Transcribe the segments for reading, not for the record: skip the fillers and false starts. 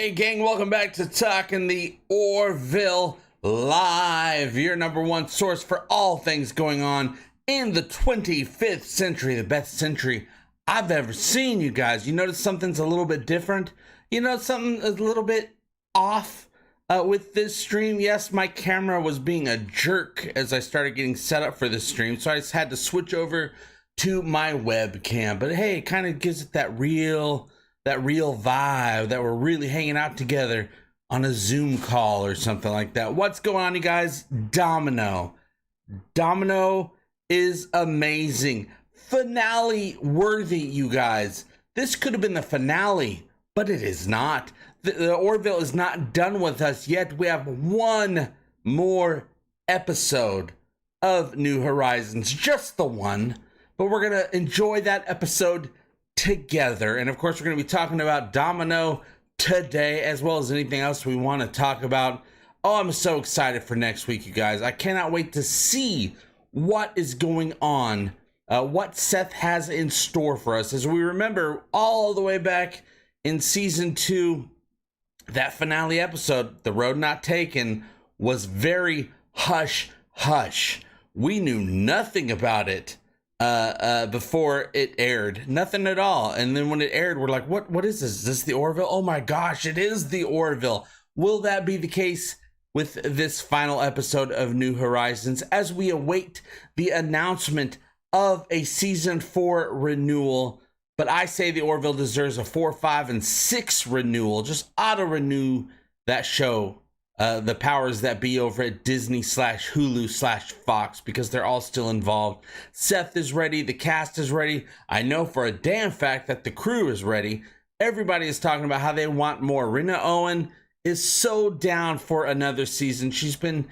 Hey gang, welcome back to Talking the Orville Live, your number one source for all things going on in the 25th century, the best century I've ever seen, you guys. You notice something's a little bit different? You know, something a little bit off with this stream? Yes, my camera was being a jerk as I started getting set up for this stream, so I just had to switch over to my webcam. But hey, it kind of gives it that real vibe that we're really hanging out together on a Zoom call or something like that. What's going on, you guys? Domino is amazing. Finale worthy, you guys. This could have been the finale, but it is not. The Orville is not done with us yet. We have one more episode of New Horizons, just the one, but we're gonna enjoy that episode together. And of course, we're going to be talking about Domino today, as well as anything else we want to talk about. Oh, I'm so excited for next week, you guys. I cannot wait to see what is going on, what Seth has in store for us. As we remember all the way back in season 2, that finale episode, The Road Not Taken, was very hush hush. We knew nothing about it before it aired, nothing at all. And then when it aired, we're like, what is this? Is this the Orville? Oh my gosh, it is the Orville. Will that be the case with this final episode of New Horizons as we await the announcement of a season 4 renewal? But I say the Orville deserves a 4, 5, and 6 renewal. Just auto renew that show. The powers that be over at Disney/Hulu/Fox, because they're all still involved. Seth is ready. The cast is ready. I know for a damn fact that the crew is ready. Everybody is talking about how they want more. Rena Owen is so down for another season. She's been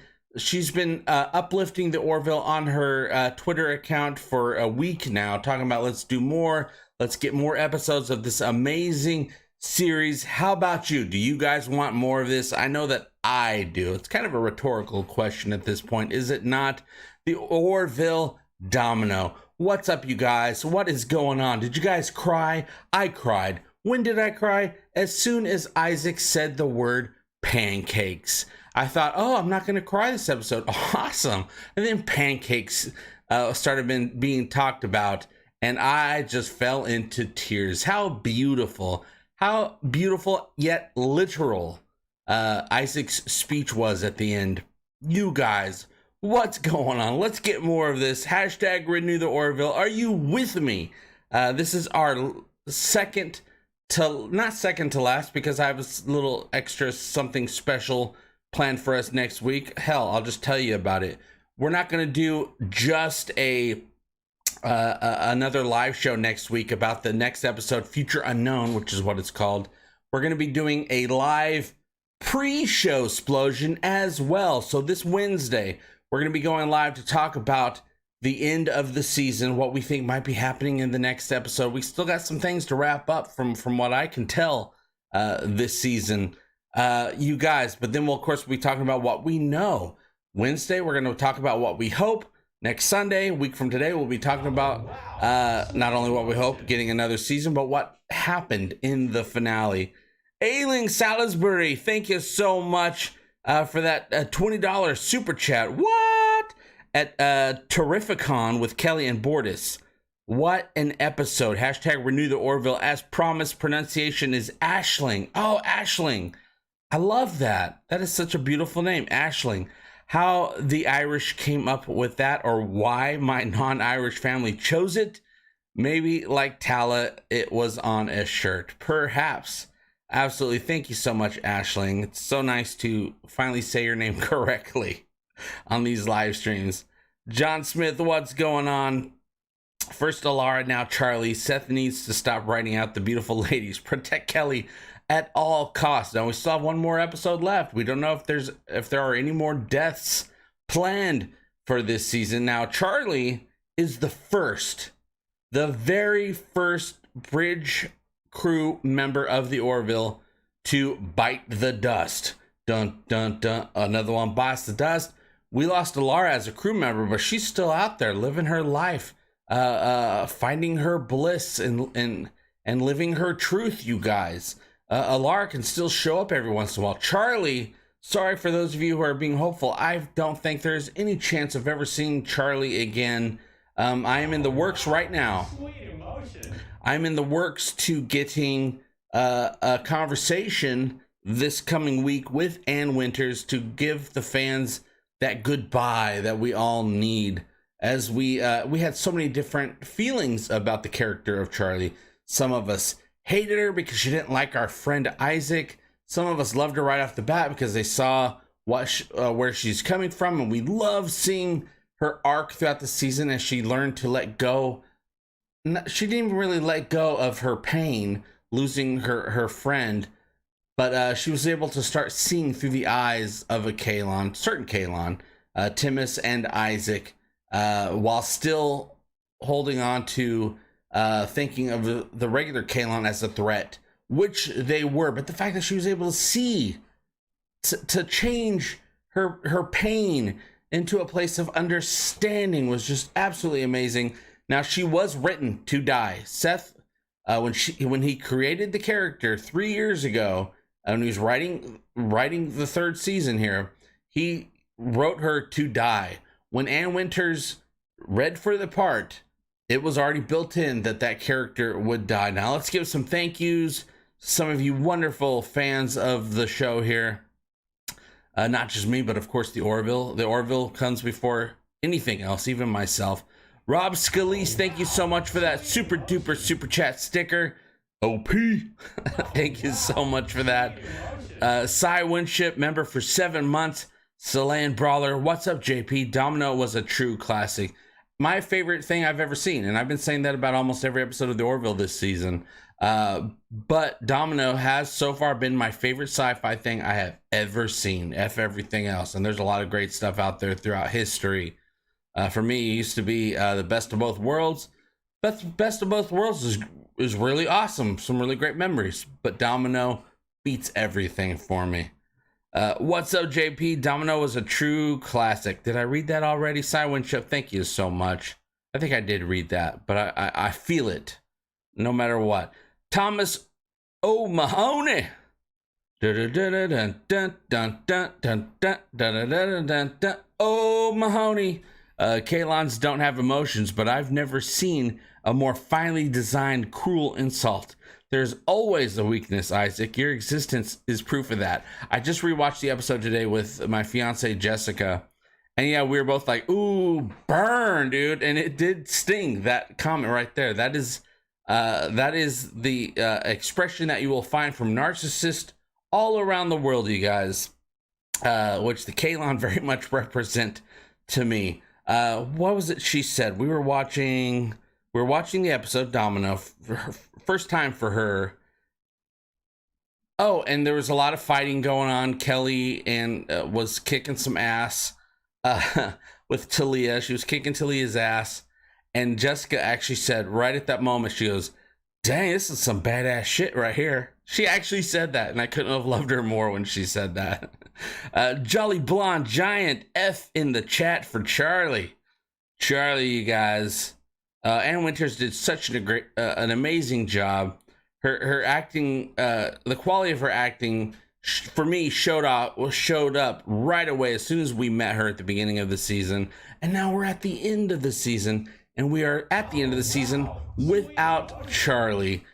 uplifting the Orville on her Twitter account for a week now, talking about let's do more. Let's get more episodes of this amazing series. How about you? Do you guys want more of this? I know that I do. It's kind of a rhetorical question at this point, is it not? The Orville Domino. What's up, you guys? What is going on? Did you guys cry? I cried. When did I cry? As soon as Isaac said the word pancakes. I thought, oh, I'm not going to cry this episode. Awesome. And then pancakes started being talked about, and I just fell into tears. How beautiful yet literal Isaac's speech was at the end. You guys, what's going on? Let's get more of this. Hashtag renew the Orville. Are you with me? This is our not second to last, because I have a little extra something special planned for us next week. Hell, I'll just tell you about it. We're not going to do just another live show next week about the next episode, Future Unknown, which is what it's called. We're going to be doing a live pre-show explosion as well. So this Wednesday, we're going to be going live to talk about the end of the season, what we think might be happening in the next episode. We still got some things to wrap up from what I can tell this season, you guys. But then we'll, of course, be talking about what we know. Wednesday, we're going to talk about what we hope. Next Sunday, a week from today, we'll be talking about not only what we hope, getting another season, but what happened in the finale. Ailing Salisbury, thank you so much for that $20 super chat. What? At Terrificon with Kelly and Bordis. What an episode. Hashtag renew the Orville. As promised, pronunciation is Ashling. Oh, Ashling. I love that. That is such a beautiful name, Ashling. How the Irish came up with that, or why my non-Irish family chose it, maybe like Tala, it was on a shirt. Perhaps. Absolutely. Thank you so much, Ashling. It's so nice to finally say your name correctly on these live streams. John Smith, what's going on? First Alara, now Charlie. Seth needs to stop writing out the beautiful ladies. Protect Kelly at all costs. Now we still have one more episode left. We don't know if there are any more deaths planned for this season. Now Charlie is the very first bridge crew member of the Orville to bite the dust. Dun dun dun. Another one bites the dust. We lost Alara as a crew member, but she's still out there living her life, finding her bliss and living her truth, you guys. Alara can still show up every once in a while. Charlie, sorry for those of you who are being hopeful. I don't think there's any chance of ever seeing Charlie again. I am in the works right now. I'm in the works to getting a conversation this coming week with Ann Winters to give the fans that goodbye that we all need, as we had so many different feelings about the character of Charlie. Some of us hated her because she didn't like our friend Isaac. Some of us loved her right off the bat because they saw where she's coming from, and we love seeing her arc throughout the season as she learned to let go. She didn't even really let go of her pain losing her friend, but she was able to start seeing through the eyes of a Kaylon, certain Kaylon, Timus and Isaac, while still holding on to thinking of the regular Kaylon as a threat, which they were. But the fact that she was able to see, to change her pain into a place of understanding was just absolutely amazing. Now, she was written to die. Seth, when he created the character 3 years ago, when he was writing the third season here, he wrote her to die. When Ann Winters read for the part, it was already built in that character would die. Now, let's give some thank yous to some of you wonderful fans of the show here. Not just me, but of course the Orville. The Orville comes before anything else, even myself. Rob Scalise, thank you so much for that super duper super chat sticker. OP. Thank you so much for that. Cy Winship, member for 7 months. Celan Brawler, what's up, JP? Domino was a true classic. My favorite thing I've ever seen, and I've been saying that about almost every episode of the Orville this season. But Domino has so far been my favorite sci-fi thing I have ever seen. F everything else. And there's a lot of great stuff out there throughout history. For me, it used to be the best of both worlds. Best of both worlds is really awesome. Some really great memories. But Domino beats everything for me. What's up, JP? Domino was a true classic. Did I read that already? Cy Winship, thank you so much. I think I did read that, but I feel it no matter what. Thomas O'Mahony. O'Mahony. Kaylons don't have emotions, but I've never seen a more finely designed cruel insult. There's always a weakness, Isaac. Your existence is proof of that. I just rewatched the episode today with my fiance Jessica, and yeah, we were both like, ooh, burn, dude. And it did sting, that comment right there. That is the expression that you will find from narcissists all around the world, you guys, which the Kaylon very much represent to me. What was it she said? We were watching the episode Domino, first time for her. Oh, and there was a lot of fighting going on. Kelly was kicking some ass with Talia. She was kicking Talia's ass. And Jessica actually said right at that moment, she goes, dang, this is some badass shit right here. She actually said that, and I couldn't have loved her more when she said that. Jolly Blonde Giant, F in the chat for Charlie. Charlie, you guys. Ann Winters did such an amazing job. Her acting, the quality of her acting, for me, showed up right away as soon as we met her at the beginning of the season. And now we're at the end of the season, and we are at the end of the season without Charlie.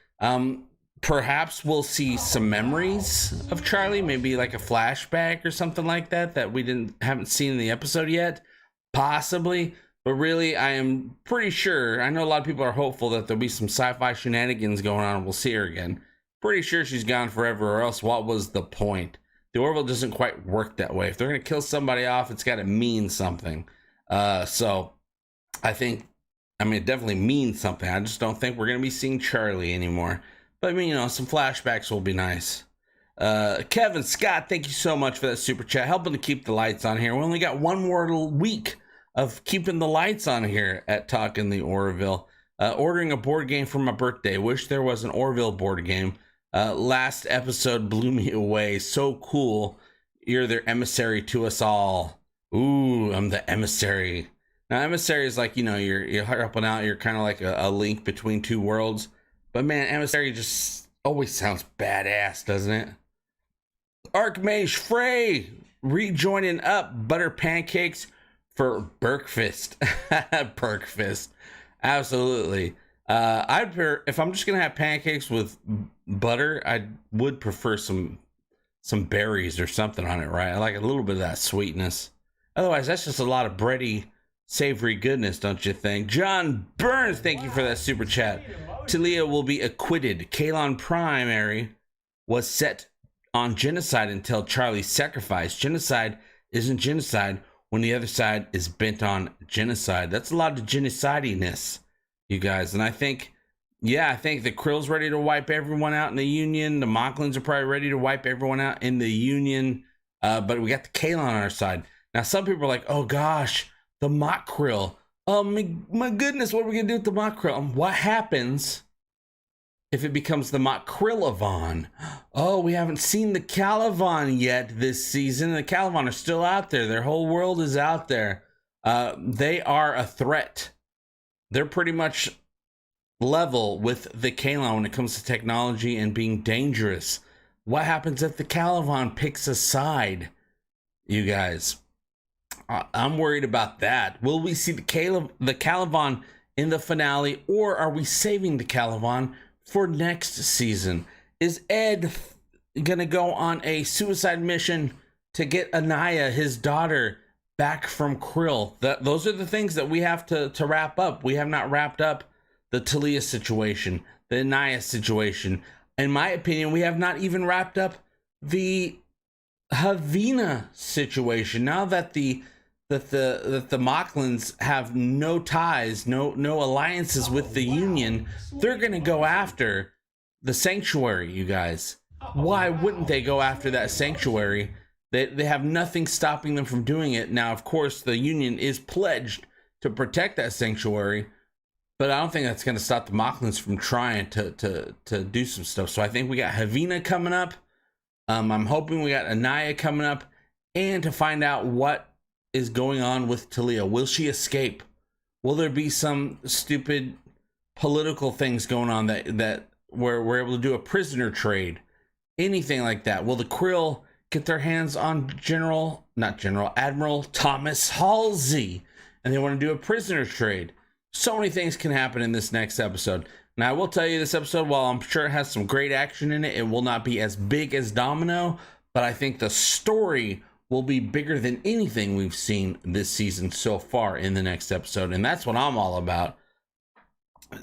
Perhaps we'll see some memories of Charlie, maybe like a flashback or something like that we haven't seen in the episode yet, possibly. But really, I am pretty sure, I know a lot of people are hopeful that there'll be some sci-fi shenanigans going on and we'll see her again. Pretty sure she's gone forever, or else what was the point? The Orville doesn't quite work that way. If they're going to kill somebody off, it's got to mean something. So I think, it definitely means something. I just don't think we're going to be seeing Charlie anymore. But some flashbacks will be nice. Kevin Scott, thank you so much for that super chat, helping to keep the lights on here. We only got one more week of keeping the lights on here at Talking the Orville. Ordering a board game for my birthday. Wish there was an Orville board game. Last episode blew me away. So cool. You're their emissary to us all. Ooh, I'm the emissary. Now, emissary is like, you're helping out. You're kind of like a link between two worlds. But man, emissary just Always sounds badass, doesn't it? Archmage Frey rejoining up butter pancakes for breakfast. Breakfast. Absolutely. I'd prefer, if I'm just gonna have pancakes with butter, I would prefer some berries or something on it, right? I like a little bit of that sweetness. Otherwise, that's just a lot of bready, savory goodness, don't you think? John Burns, thank you for that super chat. Talia will be acquitted. Kalon Primary was set on genocide until Charlie's sacrifice. Genocide isn't genocide when the other side is bent on genocide. That's a lot of genocidiness, you guys. And I think the Krill's ready to wipe everyone out in the Union. The Mocklins are probably ready to wipe everyone out in the Union. But we got the Kalon on our side. Now, some people are like, oh gosh, the Mock Krill. Oh my goodness, what are we going to do with the Mock Krill? What happens if it becomes the Mock Krillavon? Oh, we haven't seen the Calivan yet this season. The Calivan are still out there. Their whole world is out there. They are a threat. They're pretty much level with the Kalon when it comes to technology and being dangerous. What happens if the Calivan picks a side, you guys? I'm worried about that. Will we see the Calivan in the finale, or are we saving the Calivan for next season? Is Ed gonna go on a suicide mission to get Anaya, his daughter, back from Krill? Those are the things that we have to wrap up. We have not wrapped up the Talia situation, the Anaya situation. In my opinion, we have not even wrapped up the Havina situation. Now that the Mocklins have no ties, no alliances with the Union, they're gonna go after the Sanctuary, you guys. Why wouldn't they go after that Sanctuary? They have nothing stopping them from doing it. Now, of course, the Union is pledged to protect that Sanctuary, but I don't think that's gonna stop the Mocklins from trying to do some stuff. So I think we got Havina coming up. I'm hoping we got Anaya coming up, and to find out what is going on with Talia. Will she escape? Will there be some stupid political things going on that where we're able to do a prisoner trade? Anything like that? Will the Krill get their hands on Admiral Thomas Halsey, and they want to do a prisoner trade? So many things can happen in this next episode. Now, I will tell you, this episode, while I'm sure it has some great action in it, it will not be as big as Domino, but I think the story will be bigger than anything we've seen this season so far in the next episode. And that's what I'm all about.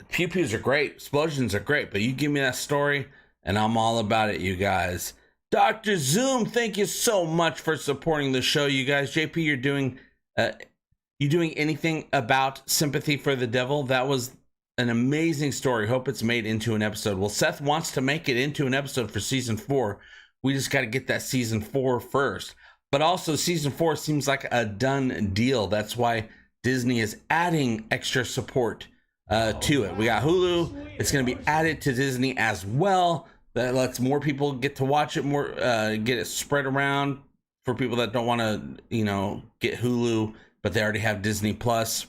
Pew pews are great, explosions are great, but you give me that story and I'm all about it, you guys. Dr. Zoom, thank you so much for supporting the show, you guys. JP, you're doing anything about Sympathy for the Devil? That was an amazing story. Hope it's made into an episode. Well, Seth wants to make it into an episode for season 4. We just got to get that season 4 first. But also, season 4 seems like a done deal. That's why Disney is adding extra support to it. We got Hulu. It's going to be added to Disney as well. That lets more people get to watch it, more get it spread around for people that don't want to, get Hulu, but they already have Disney Plus.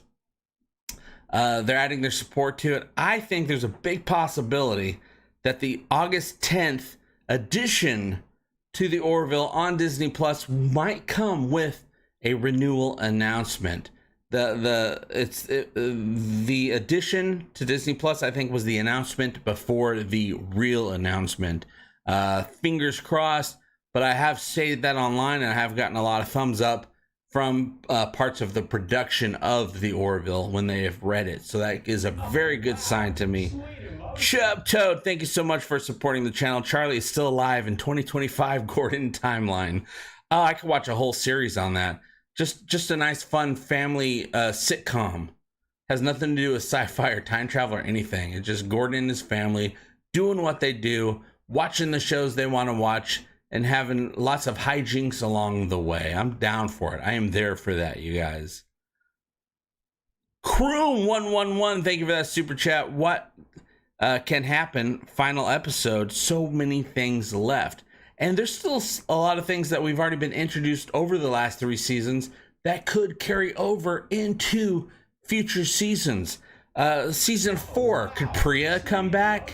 They're adding their support to it. I think there's a big possibility that the August 10th edition to the Orville on Disney Plus might come with a renewal announcement. The addition to Disney Plus, I think, was the announcement before the real announcement. Fingers crossed, but I have stated that online, and I have gotten a lot of thumbs up from parts of the production of the Orville when they have read it. So that is a very good sign to me. Chub Toad, thank you so much for supporting the channel. Charlie is still alive in 2025 Gordon timeline. Oh, I could watch a whole series on that. Just a nice, fun family sitcom. Has nothing to do with sci-fi or time travel or anything. It's just Gordon and his family doing what they do, watching the shows they want to watch, and having lots of hijinks along the way. I'm down for it. I am there for that, you guys. Croom111, thank you for that super chat. What can happen? Final episode. So many things left. And there's still a lot of things that we've already been introduced over the last 3 seasons that could carry over into future seasons. Season 4, could Priya come back?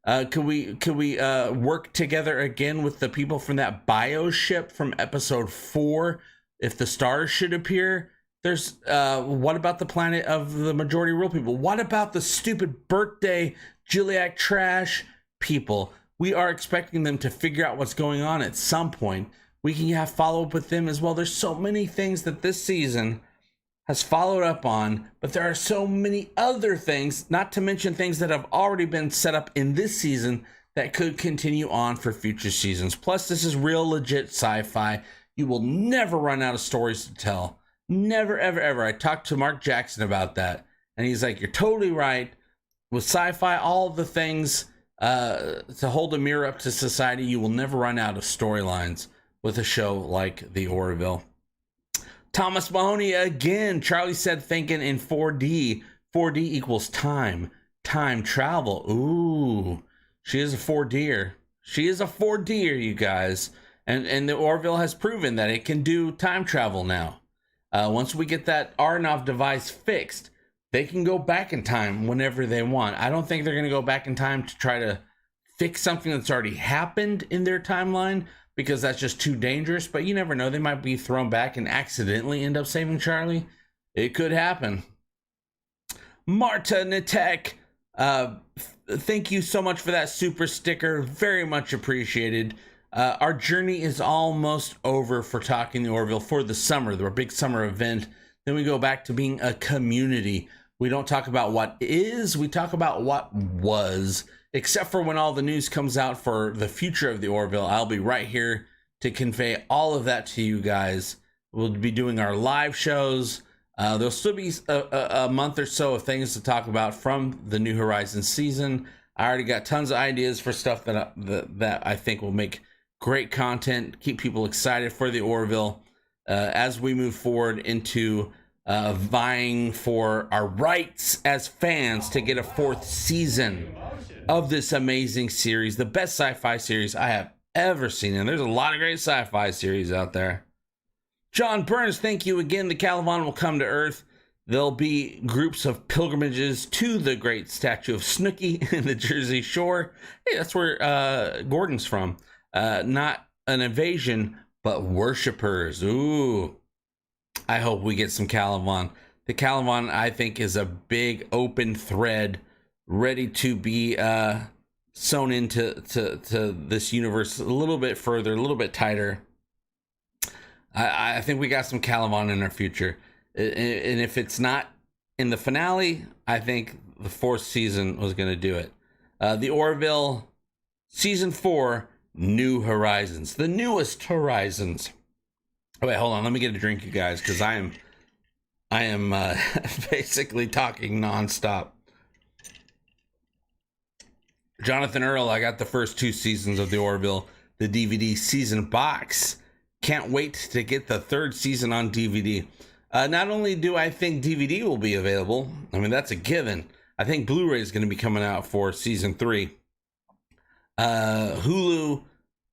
Could we work together again with the people from that bio ship from episode 4 if the stars should appear? There's what about the planet of the majority rule people? What about the stupid birthday Gilliac trash people? We are expecting them to figure out what's going on at some point. We can have follow up with them as well. There's so many things that this season has followed up on, but there are so many other things, not to mention things that have already been set up in this season that could continue on for future seasons. Plus, this is real legit sci-fi. You will never run out of stories to tell. Never, ever, ever. I talked to Mark Jackson about that, and he's like, you're totally right. With sci-fi, all the things to hold a mirror up to society, you will never run out of storylines with a show like The Orville. Thomas Mahoney again. Charlie said thinking in 4D. 4D equals time. Time travel. Ooh. She is a 4D'er. She is a 4D'er, you guys. And the Orville has proven that it can do time travel now. Once we get that Arnov device fixed, they can go back in time whenever they want. I don't think they're going to go back in time to try to fix something that's already happened in their timeline, because that's just too dangerous. But you never know. They might be thrown back and accidentally end up saving Charlie. It could happen. Marta Nitek, thank you so much for that super sticker. Very much appreciated. Our journey is almost over for Talking the Orville for the summer, our big summer event. Then we go back to being a community. We don't talk about what is, we talk about what was. Except for when all the news comes out for the future of the Orville, I'll be right here to convey all of that to you guys. We'll be doing our live shows. There'll still be a month or so of things to talk about from the New Horizons season. I already got tons of ideas for stuff that I think will make great content, keep people excited for the Orville as we move forward into vying for our rights as fans to get a 4th season of this amazing series, the best sci-fi series I have ever seen. And there's a lot of great sci-fi series out there. John Burns, thank you again. The Caliban will come to Earth. There'll be groups of pilgrimages to the great statue of Snooky in the Jersey Shore. Hey, that's where Gordon's from. Not an invasion, but worshipers. Ooh, I hope we get some Caliban. The Caliban, I think, is a big open thread ready to be sewn into this universe a little bit further, a little bit tighter. I think we got some Caliban in our future. And if it's not in the finale, I think the 4th season was going to do it. The Orville Season 4, New Horizons. The newest Horizons. Oh, wait, hold on. Let me get a drink, you guys, because I am basically talking nonstop. Jonathan Earl, I got the first 2 seasons of the Orville, the DVD season box. Can't wait to get the 3rd season on DVD. Not only do I think DVD will be available, I mean, that's a given. I think Blu-ray is going to be coming out for season 3. Hulu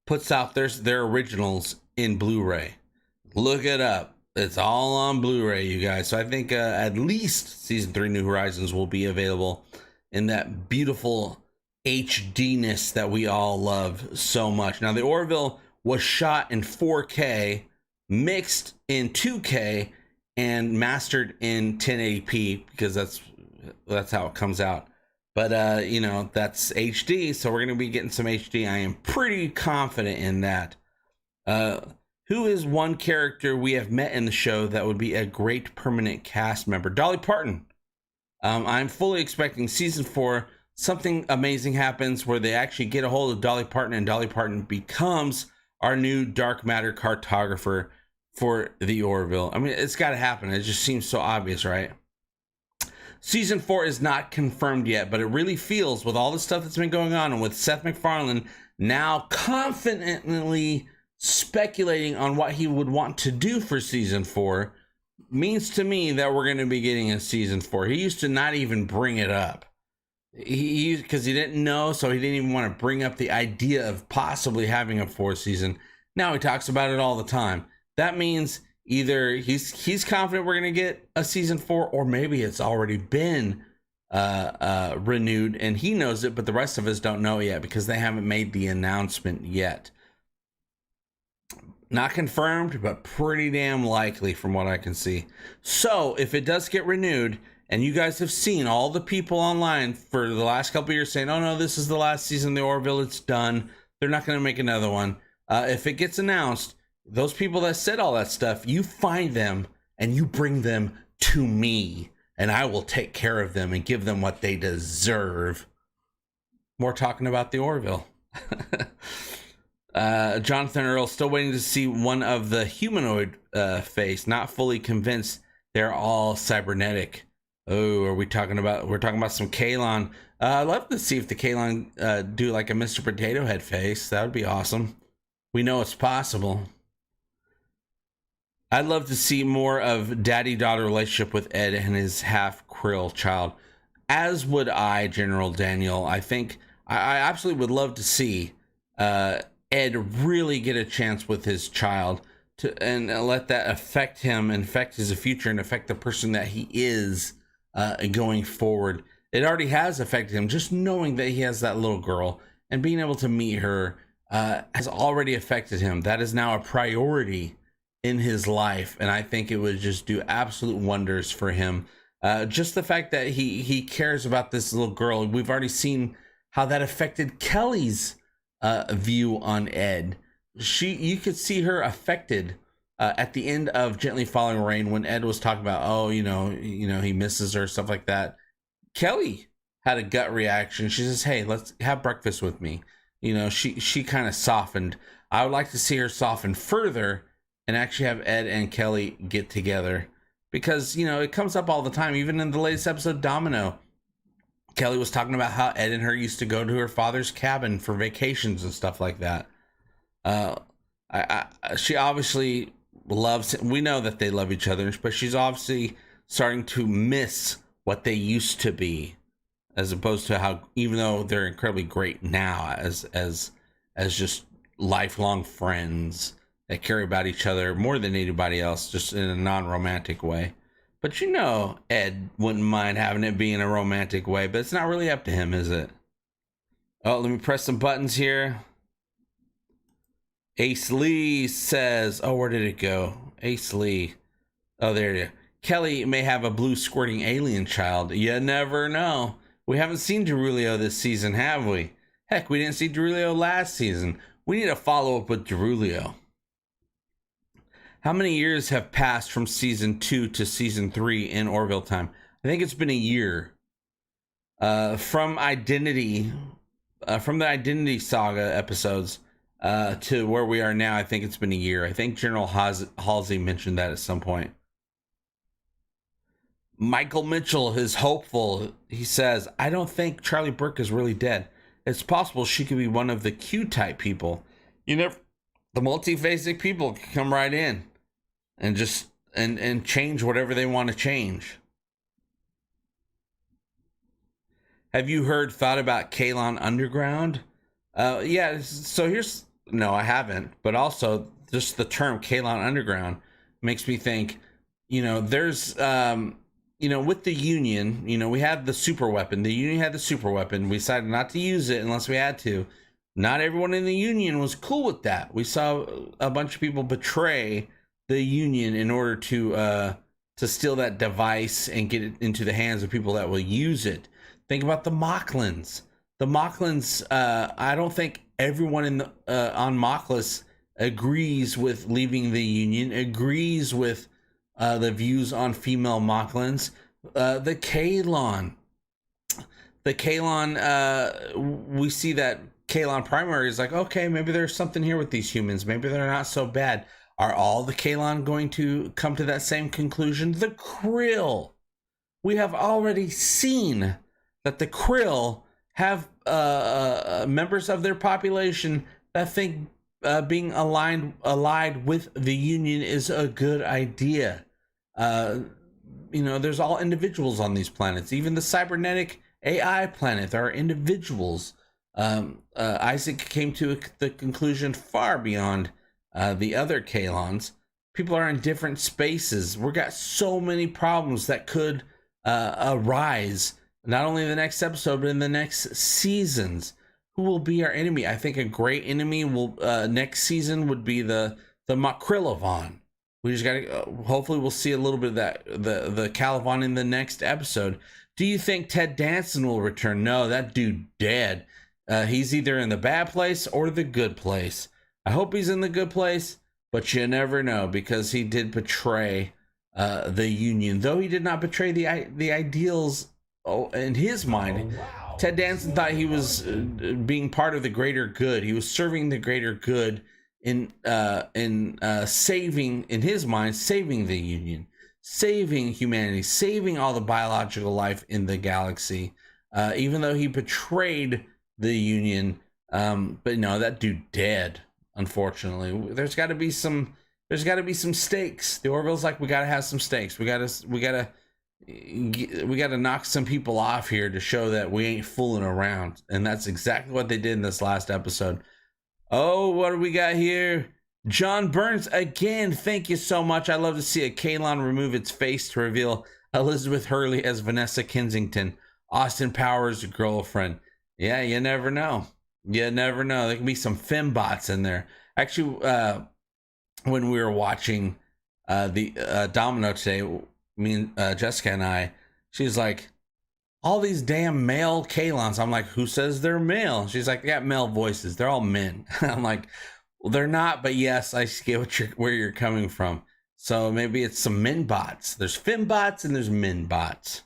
puts out their originals in Blu-ray. Look it up. It's all on Blu-ray, you guys. So I think at least season 3 New Horizons will be available in that beautiful HD-ness that we all love so much. Now, the Orville was shot in 4K, mixed in 2K, and mastered in 1080p, because that's how it comes out. But you know, that's HD, so we're gonna be getting some HD. I am pretty confident in that. Who is one character we have met in the show that would be a great permanent cast member? Dolly Parton. I'm fully expecting season 4 something amazing happens where they actually get a hold of Dolly Parton, and Dolly Parton becomes our new dark matter cartographer for the Orville. I mean, it's got to happen. It just seems so obvious, right? Season 4 is not confirmed yet, but it really feels, with all the stuff that's been going on, and with Seth MacFarlane now confidently speculating on what he would want to do for season 4, means to me that we're going to be getting a season 4. He used to not even bring it up. Because he didn't know, so he didn't even want to bring up the idea of possibly having a 4th season. Now he talks about it all the time. That means either he's confident we're going to get a season 4, or maybe it's already been renewed, and he knows it, but the rest of us don't know yet because they haven't made the announcement yet. Not confirmed, but pretty damn likely from what I can see. So if it does get renewed, and you guys have seen all the people online for the last couple of years saying, oh no, this is the last season of the Orville, it's done, they're not going to make another one. If it gets announced, those people that said all that stuff, you find them and you bring them to me, and I will take care of them and give them what they deserve. More talking about the Orville. Jonathan Earl, still waiting to see one of the humanoid face. Not fully convinced they're all cybernetic. Oh, we're talking about some Kalon. I'd love to see if the Kalon do like a Mr. Potato Head face. That would be awesome. We know it's possible. I'd love to see more of daddy-daughter relationship with Ed and his half-Krill child. As would I, General Daniel. I think I absolutely would love to see Ed really get a chance with his child and let that affect him and affect his future and affect the person that he is going forward. It already has affected him. Just knowing that he has that little girl and being able to meet her has already affected him. That is now a priority in his life, and I think it would just do absolute wonders for him. Just the fact that he cares about this little girl. We've already seen how that affected Kelly's view on Ed. You could see her affected at the end of Gently Falling Rain when Ed was talking about, oh, you know, he misses her, stuff like that. Kelly had a gut reaction. She says, hey, let's have breakfast with me. You know, she kind of softened. I would like to see her soften further and actually have Ed and Kelly get together, because, you know, it comes up all the time. Even in the latest episode, Domino, Kelly was talking about how Ed and her used to go to her father's cabin for vacations and stuff like that. She obviously loves him. We know that they love each other, but she's obviously starting to miss what they used to be, as opposed to how, even though they're incredibly great now as just lifelong friends that care about each other more than anybody else, just in a non-romantic way. But you know, Ed wouldn't mind having it be in a romantic way, but it's not really up to him, is it? Oh, let me press some buttons here. Ace Lee says, oh, where did it go? Ace Lee. Oh, there you go. Kelly may have a blue squirting alien child. You never know. We haven't seen Derulio this season, have we? Heck, we didn't see Derulio last season. We need a follow-up with Derulio. How many years have passed from season 2 to season 3 in Orville time? I think it's been a year. From the Identity Saga episodes to where we are now, I think it's been a year. I think General Halsey mentioned that at some point. Michael Mitchell is hopeful. He says, I don't think Charlie Burke is really dead. It's possible she could be one of the Q-type people. You know, the multiphasic people can come right in and just and change whatever they want to change. Have you thought about Kalon Underground? Yeah, so no, I haven't. But also, just the term Kalon Underground makes me think, you know, there's, you know, with the Union, you know, we had the super weapon. The Union had the super weapon. We decided not to use it unless we had to. Not everyone in the Union was cool with that. We saw a bunch of people betray the Union in order to steal that device and get it into the hands of people that will use it. Think about the Mocklins. The Mocklins, I don't think everyone on Mockless agrees with leaving the Union, agrees with the views on female Mocklins. The Kalon, we see that Kalon primary is like, okay, maybe there's something here with these humans. Maybe they're not so bad. Are all the Kalon going to come to that same conclusion? The Krill. We have already seen that the Krill have members of their population that think being allied with the Union is a good idea. You know, there's all individuals on these planets. Even the cybernetic AI planet, there are individuals. Isaac came to the conclusion far beyond the other Kalons. People are in different spaces. We've got so many problems that could arise not only in the next episode, but in the next seasons. Who will be our enemy? I think a great enemy will next season would be the Makrilovon. We just gotta hopefully we'll see a little bit of that the Calivan in the next episode. Do you think Ted Danson will return? No, that dude dead. He's either in the bad place or the good place. I hope he's in the good place, but you never know, because he did betray the Union, though he did not betray the ideals. In his mind, wow. Ted Danson thought he was being part of the greater good. He was serving the greater good in saving, in his mind, saving the Union, saving humanity, saving all the biological life in the galaxy. Even though he betrayed the Union, but no, that dude dead. Unfortunately, there's got to be some stakes. The Orville's like, we got to have some stakes. We gotta knock some people off here to show that we ain't fooling around. And that's exactly what they did in this last episode. Oh, what do we got here? John Burns again. Thank you so much. I love to see a Kaylon remove its face to reveal Elizabeth Hurley as Vanessa Kensington, Austin Powers' girlfriend. Yeah, you never know. You never know. There can be some fembots in there. Actually, when we were watching the Domino today, me and Jessica and I, she's like, all these damn male Kaylons. I'm like, who says they're male? She's like, they got male voices. They're all men. I'm like, well, they're not, but yes, I get where you're coming from. So maybe it's some men bots. There's fembots and there's men bots.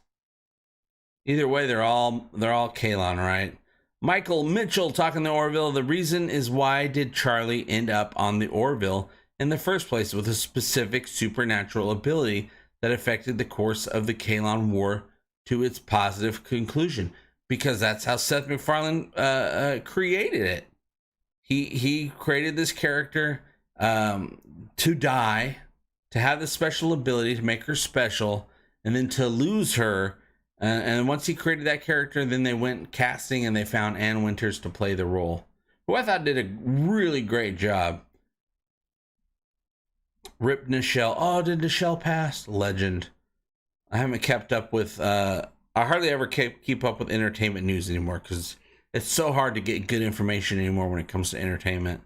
Either way, they're all Kaylon, right? Michael Mitchell talking to Orville. The reason is, why did Charlie end up on the Orville in the first place with a specific supernatural ability that affected the course of the Kaylon War to its positive conclusion? Because that's how Seth MacFarlane created it. He created this character to die, to have the special ability to make her special, and then to lose her. And once he created that character, then they went casting and they found Ann Winters to play the role, who I thought did a really great job. Rip Nichelle. Oh, did Nichelle pass? Legend. I haven't kept up with, I hardly ever keep up with entertainment news anymore, because it's so hard to get good information anymore when it comes to entertainment.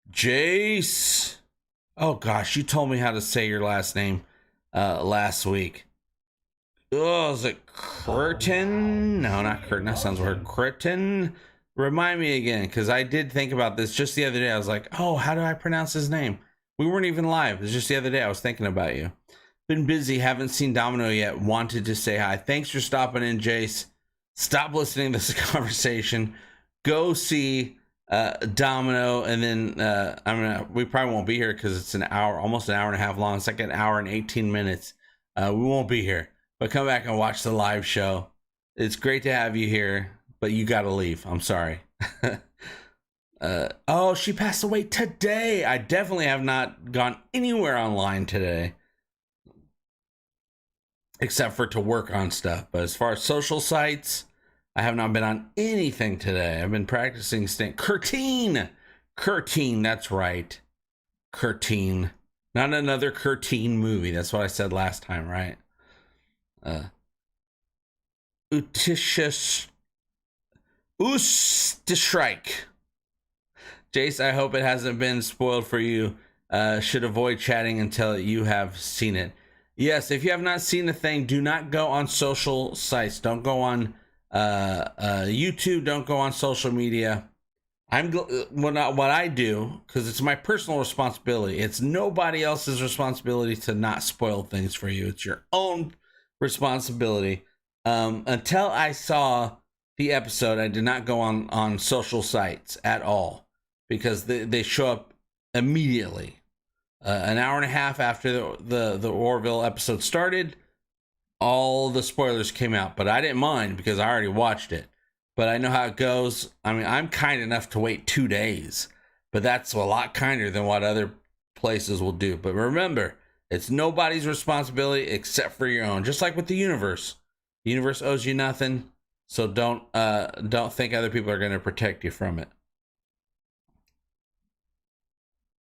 Jace. Oh gosh, you told me how to say your last name last week. Oh, is it Curtin? No, not Curtin. That sounds weird. Curtin. Remind me again, because I did think about this just the other day. I was like, oh, how do I pronounce his name? We weren't even live. It was just the other day I was thinking about you. Been busy. Haven't seen Domino yet. Wanted to say hi. Thanks for stopping in, Jace. Stop listening to this conversation. Go see Domino, and then we probably won't be here because it's an hour, almost an hour and a half long. It's like an hour and 18 minutes. We won't be here. But come back and watch the live show. It's great to have you here, but you got to leave. I'm sorry. Oh, she passed away today. I definitely have not gone anywhere online today, except for to work on stuff. But as far as social sites, I have not been on anything today. I've been practicing staying. Curtine, that's right. Curtine. Not another Curtine movie. That's what I said last time, right? Utishstrike. Jace, I hope it hasn't been spoiled for you. Should avoid chatting until you have seen it. Yes, if you have not seen the thing, do not go on social sites. Don't go on YouTube. Don't go on social media. What I do, because it's my personal responsibility. It's nobody else's responsibility to not spoil things for you. It's your own responsibility. Until I saw the episode, I did not go on social sites at all, because they show up immediately. An hour and a half after the Orville episode started, all the spoilers came out, but I didn't mind because I already watched it. But I know how it goes. I mean, I'm kind enough to wait 2 days, but that's a lot kinder than what other places will do. But remember, it's nobody's responsibility except for your own. Just like with the universe. The universe owes you nothing, so don't think other people are going to protect you from it.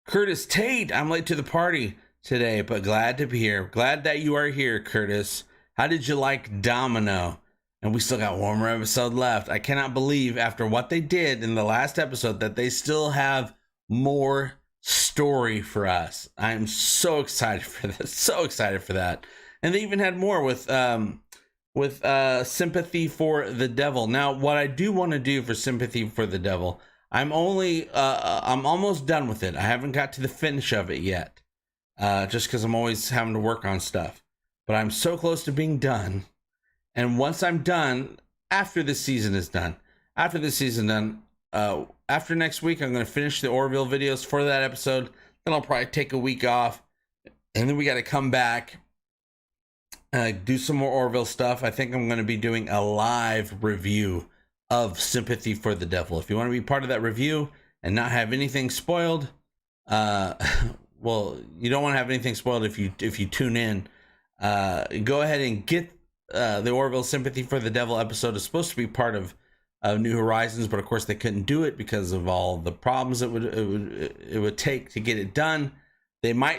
Curtis Tate, I'm late to the party today, but glad to be here. Glad that you are here, Curtis. How did you like Domino? And we still got one more episode left. I cannot believe after what they did in the last episode that they still have more story for us. I am so excited for this. So excited for that. And they even had more with Sympathy for the Devil. Now, what I do want to do for Sympathy for the Devil, I'm almost done with it. I haven't got to the finish of it yet. Just because I'm always having to work on stuff. But I'm so close to being done. And once I'm done, after this season is done, after next week, I'm going to finish the Orville videos for that episode. Then I'll probably take a week off. And then we got to come back, do some more Orville stuff. I think I'm going to be doing a live review of Sympathy for the Devil. If you want to be part of that review and not have anything spoiled, well, you don't want to have anything spoiled if you tune in. Go ahead and get the Orville Sympathy for the Devil episode. Is supposed to be part of New Horizons, but of course they couldn't do it because of all the problems it would take to get it done.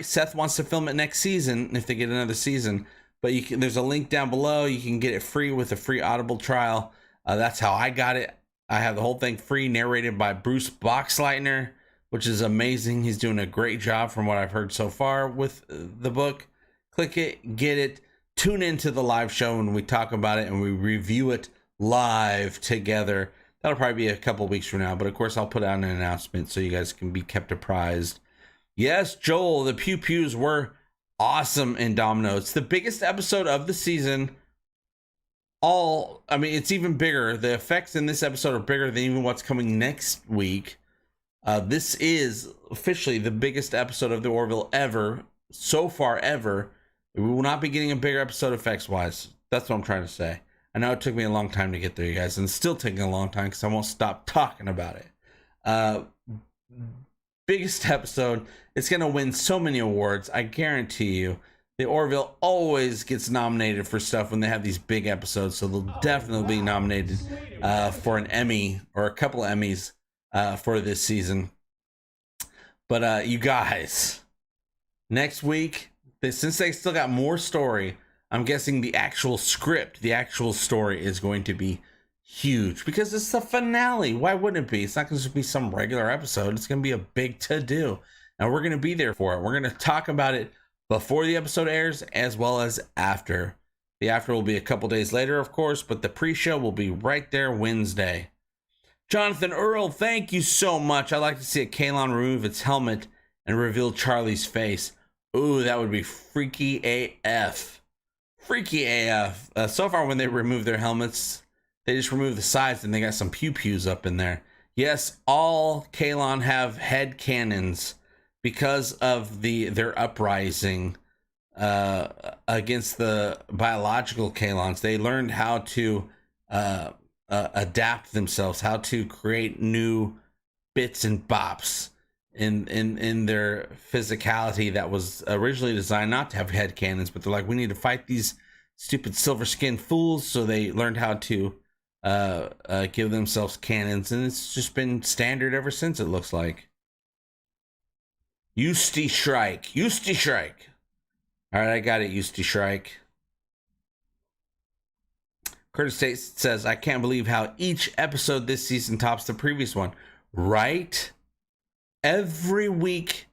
Seth wants to film it next season if they get another season, but there's a link down below. You can get it free with a free Audible trial. That's how I got it. I have the whole thing free, narrated by Bruce Boxleitner, which is amazing. He's doing a great job from what I've heard so far with the book. Click it, get it, tune into the live show when we talk about it and we review it live together. That'll probably be a couple weeks from now, but of course I'll put out an announcement so you guys can be kept apprised. Yes, Joel, the pew pews were awesome in Domino. It's the biggest episode of the season. It's even bigger. The effects in this episode are bigger than even what's coming next week. This is officially the biggest episode of the Orville ever, so far ever. We will not be getting a bigger episode effects-wise. That's what I'm trying to say. I know it took me a long time to get there, you guys, and it's still taking a long time because I won't stop talking about it. Biggest episode. It's going to win so many awards. I guarantee you. The Orville always gets nominated for stuff when they have these big episodes, so they'll definitely be nominated for an Emmy or a couple of Emmys for this season. But you guys, next week, since they still got more story, I'm guessing the actual script, the actual story is going to be huge because it's the finale. Why wouldn't it be? It's not going to be some regular episode. It's going to be a big to-do, and we're going to be there for it. We're going to talk about it before the episode airs as well as after. The after will be a couple days later, of course, but the pre-show will be right there Wednesday. Jonathan Earl, thank you so much. I'd like to see a Kalon remove its helmet and reveal Charlie's face. Ooh, that would be freaky AF. Freaky AF. So far when they remove their helmets, they just remove the sides and they got some pew-pews up in there. Yes, all Kalon have head cannons because of their uprising against the biological Kalons. They learned how to adapt themselves, how to create new bits and bops in their physicality that was originally designed not to have head cannons, but they're like, we need to fight these stupid silver-skinned fools, so they learned how to give themselves cannons, and it's just been standard ever since, it looks like. Eustace Shrike. Eustace Shrike. All right, I got it, Eustace Shrike. Curtis Tate says, I can't believe how each episode this season tops the previous one. Right? Every week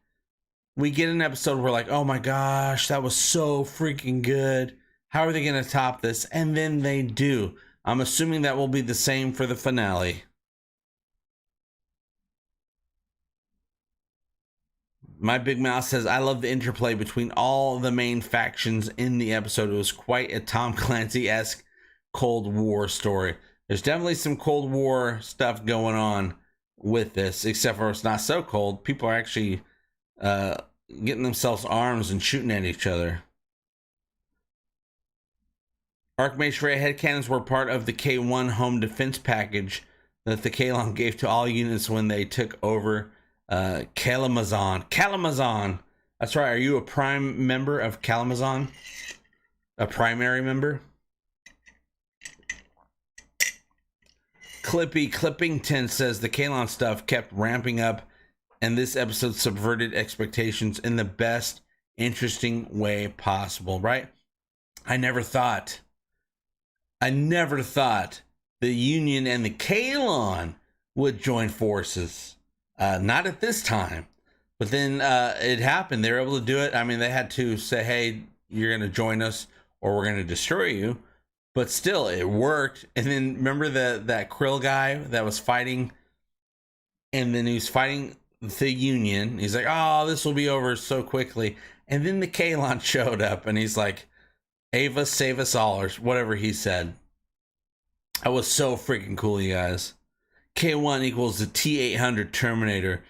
we get an episode, we're like, oh my gosh, that was so freaking good. How are they going to top this? And then they do. I'm assuming that will be the same for the finale. My Big Mouth says, I love the interplay between all the main factions in the episode. It was quite a Tom Clancy-esque Cold War story. There's definitely some Cold War stuff going on with this, except for it's not so cold. People are actually getting themselves arms and shooting at each other. Archmage Freya headcannons were part of the K1 home defense package that the Kalon gave to all units when they took over Kalamazon. Kalamazon! That's right, are you a prime member of Kalamazon? A primary member? Clippington says the Kalon stuff kept ramping up and this episode subverted expectations in the best, interesting way possible, right? I never thought I never thought the Union and the Kalon would join forces. Not at this time. But then it happened. They were able to do it. I mean, they had to say, hey, you're going to join us or we're going to destroy you. But still, it worked. And then remember that Krill guy that was fighting? And then he was fighting the Union. He's like, oh, this will be over so quickly. And then the Kalon showed up and he's like, Ava, save us all, or whatever he said. That was so freaking cool, you guys. K1 equals the T-800 Terminator.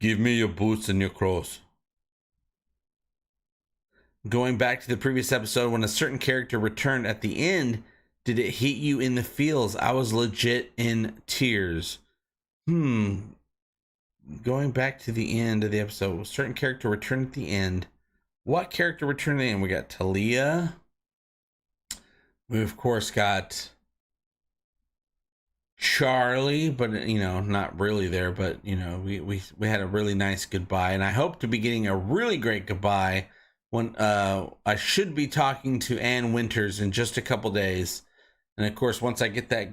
Give me your boots and your cross. Going back to the previous episode, when a certain character returned at the end, did it hit you in the feels? I was legit in tears. Going back to the end of the episode, a certain character returned at the end. What character returned at the end? We got Talia. We, of course, got Charlie, but not really there, but we had a really nice goodbye, and I hope to be getting a really great goodbye when I should be talking to Ann Winters in just a couple days. And of course, once I get that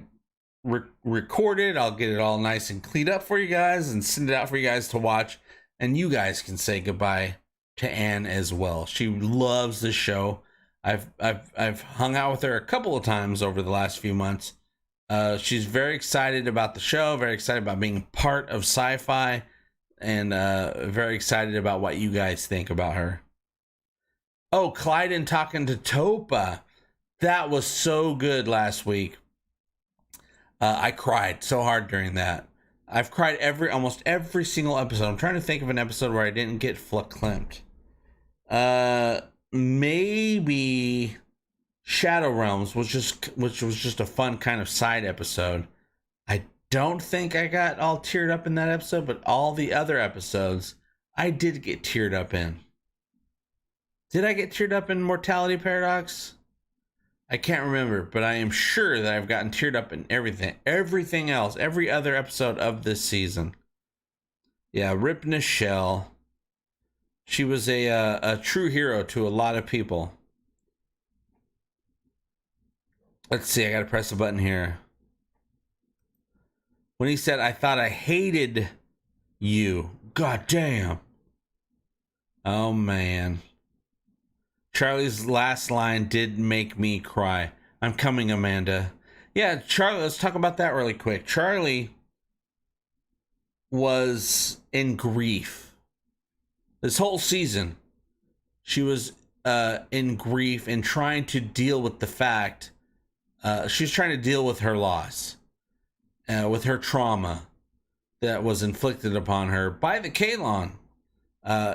recorded, I'll get it all nice and cleaned up for you guys and send it out for you guys to watch, and you guys can say goodbye to Ann as well. She loves the show. I've hung out with her a couple of times over the last few months. She's very excited about the show, very excited about being part of SciFi, and very excited about what you guys think about her. Oh, Clyden talking to Topa. That was so good last week. I cried so hard during that. I've cried almost every single episode. I'm trying to think of an episode where I didn't get flicklimped. Maybe Shadow Realms which was just a fun kind of side episode. I don't think I got all teared up in that episode, but all the other episodes I did get teared up in. Did I get teared up in Mortality Paradox? I can't remember, but I am sure that I've gotten teared up in everything else, every other episode of this season. Yeah, Rip Nichelle. She was a true hero to a lot of people. Let's see, I gotta press a button here. When he said, I thought I hated you. God damn. Oh, man. Charlie's last line did make me cry. I'm coming, Amanda. Yeah, Charlie, let's talk about that really quick. Charlie was in grief. This whole season, she was in grief and trying to deal with the fact she's trying to deal with her loss, with her trauma that was inflicted upon her by the Kalon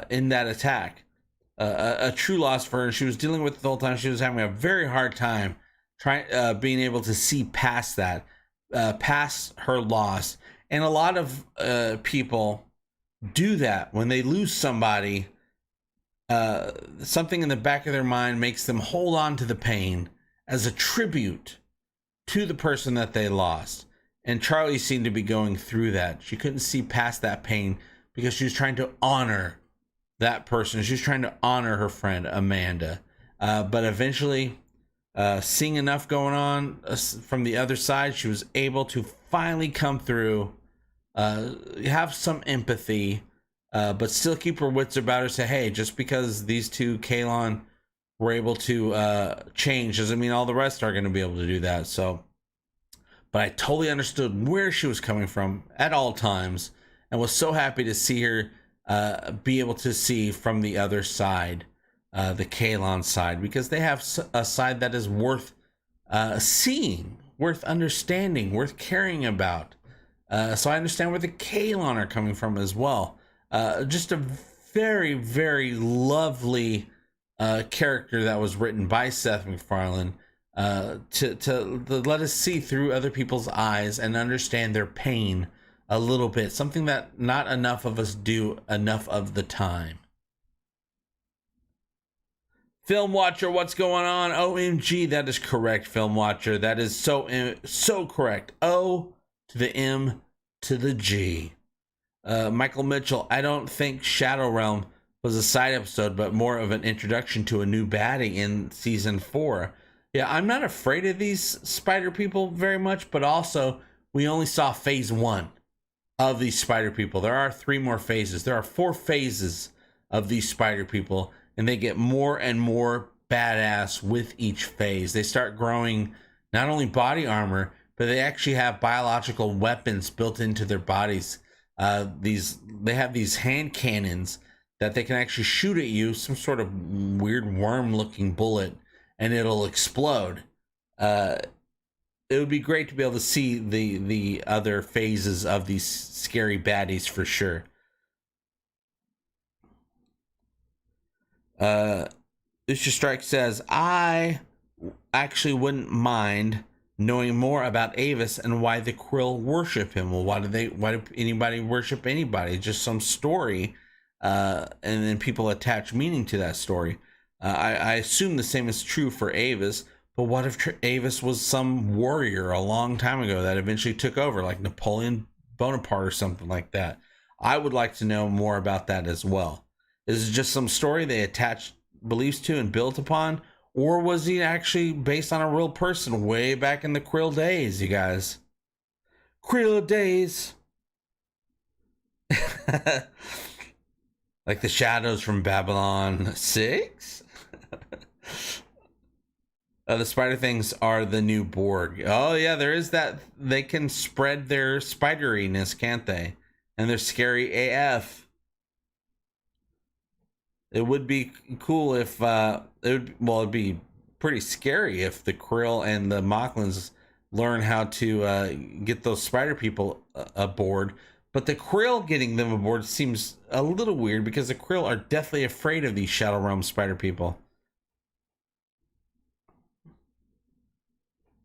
in that attack. A true loss for her. She was dealing with it the whole time. She was having a very hard time being able to see past that, past her loss. And a lot of people do that when they lose somebody. Something in the back of their mind makes them hold on to the pain as a tribute to the person that they lost. And Charlie seemed to be going through that. She couldn't see past that pain because she was trying to honor that person. She was trying to honor her friend Amanda. But eventually, seeing enough going on from the other side, she was able to finally come through, have some empathy, but still keep her wits about her. Say, hey, just because these two Kalon were able to change doesn't mean all the rest are going to be able to do that. So, but I totally understood where she was coming from at all times, and was so happy to see her be able to see from the other side, the Kalon side, because they have a side that is worth seeing, worth understanding, worth caring about. So I understand where the Kalon are coming from as well. Just a very, very lovely character that was written by Seth MacFarlane to let us see through other people's eyes and understand their pain a little bit, something that not enough of us do enough of the time. Film Watcher, what's going on? OMG, that is correct, Film Watcher. That is so correct. O to the M to the G. Michael Mitchell, I don't think Shadow Realm was a side episode, but more of an introduction to a new baddie in season 4. Yeah, I'm not afraid of these spider people very much, but also we only saw phase 1 of these spider people. There are 3 more phases. There are 4 phases of these spider people, and they get more and more badass with each phase. They start growing not only body armor, but they actually have biological weapons built into their bodies. They have these hand cannons that they can actually shoot at you, some sort of weird worm-looking bullet, and it'll explode. It would be great to be able to see the other phases of these scary baddies for sure. Lucia Strike says, I actually wouldn't mind knowing more about Avis and why the Krill worship him. Well, why do anybody worship anybody? Just some story, and then people attach meaning to that story. I assume the same is true for Avis, but what if Avis was some warrior a long time ago that eventually took over, like Napoleon Bonaparte or something like that? I would like to know more about that as well. Is it just some story they attached beliefs to and built upon? Or was he actually based on a real person way back in the Krill days, you guys? Krill days. Like the shadows from Babylon 6? The spider things are the new Borg. Oh, yeah, there is that. They can spread their spideriness, can't they? And they're scary AF. It would be cool if it'd be pretty scary if the Krill and the Mocklins learn how to get those spider people aboard. But the Krill getting them aboard seems a little weird because the Krill are deathly afraid of these Shadow Realm spider people.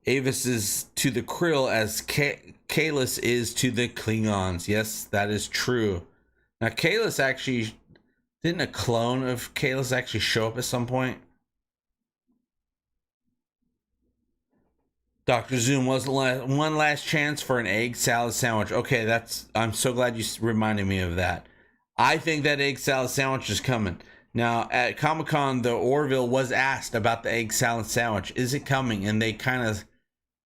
Avis is to the Krill as Kahless is to the Klingons. Yes, that is true. Now, Kahless actually... Didn't a clone of Kahless actually show up at some point? Dr. Zoom was one last chance for an egg salad sandwich. Okay, I'm so glad you reminded me of that. I think that egg salad sandwich is coming. Now, at Comic-Con, the Orville was asked about the egg salad sandwich. Is it coming? And they kind of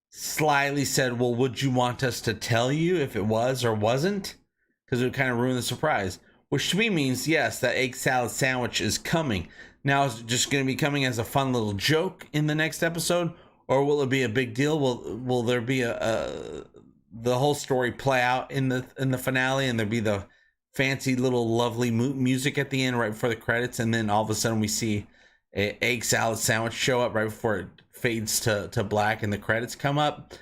slyly said, well, would you want us to tell you if it was or wasn't? Because it would kind of ruin the surprise. Which to me means, yes, that egg salad sandwich is coming. Now, is it just going to be coming as a fun little joke in the next episode? Or will it be a big deal? Will there be the whole story play out in the finale, and there be the fancy little lovely music at the end right before the credits, and then all of a sudden we see an egg salad sandwich show up right before it fades to black and the credits come up?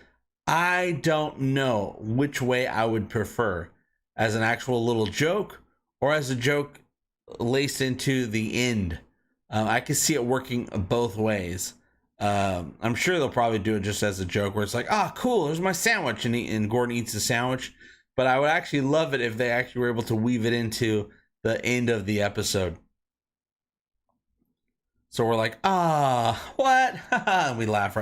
I don't know which way I would prefer, as an actual little joke or as a joke laced into the end. I can see it working both ways. I'm sure they'll probably do it just as a joke where it's like, ah, cool, there's my sandwich, and Gordon eats the sandwich. But I would actually love it if they actually were able to weave it into the end of the episode. So we're like, what? We laugh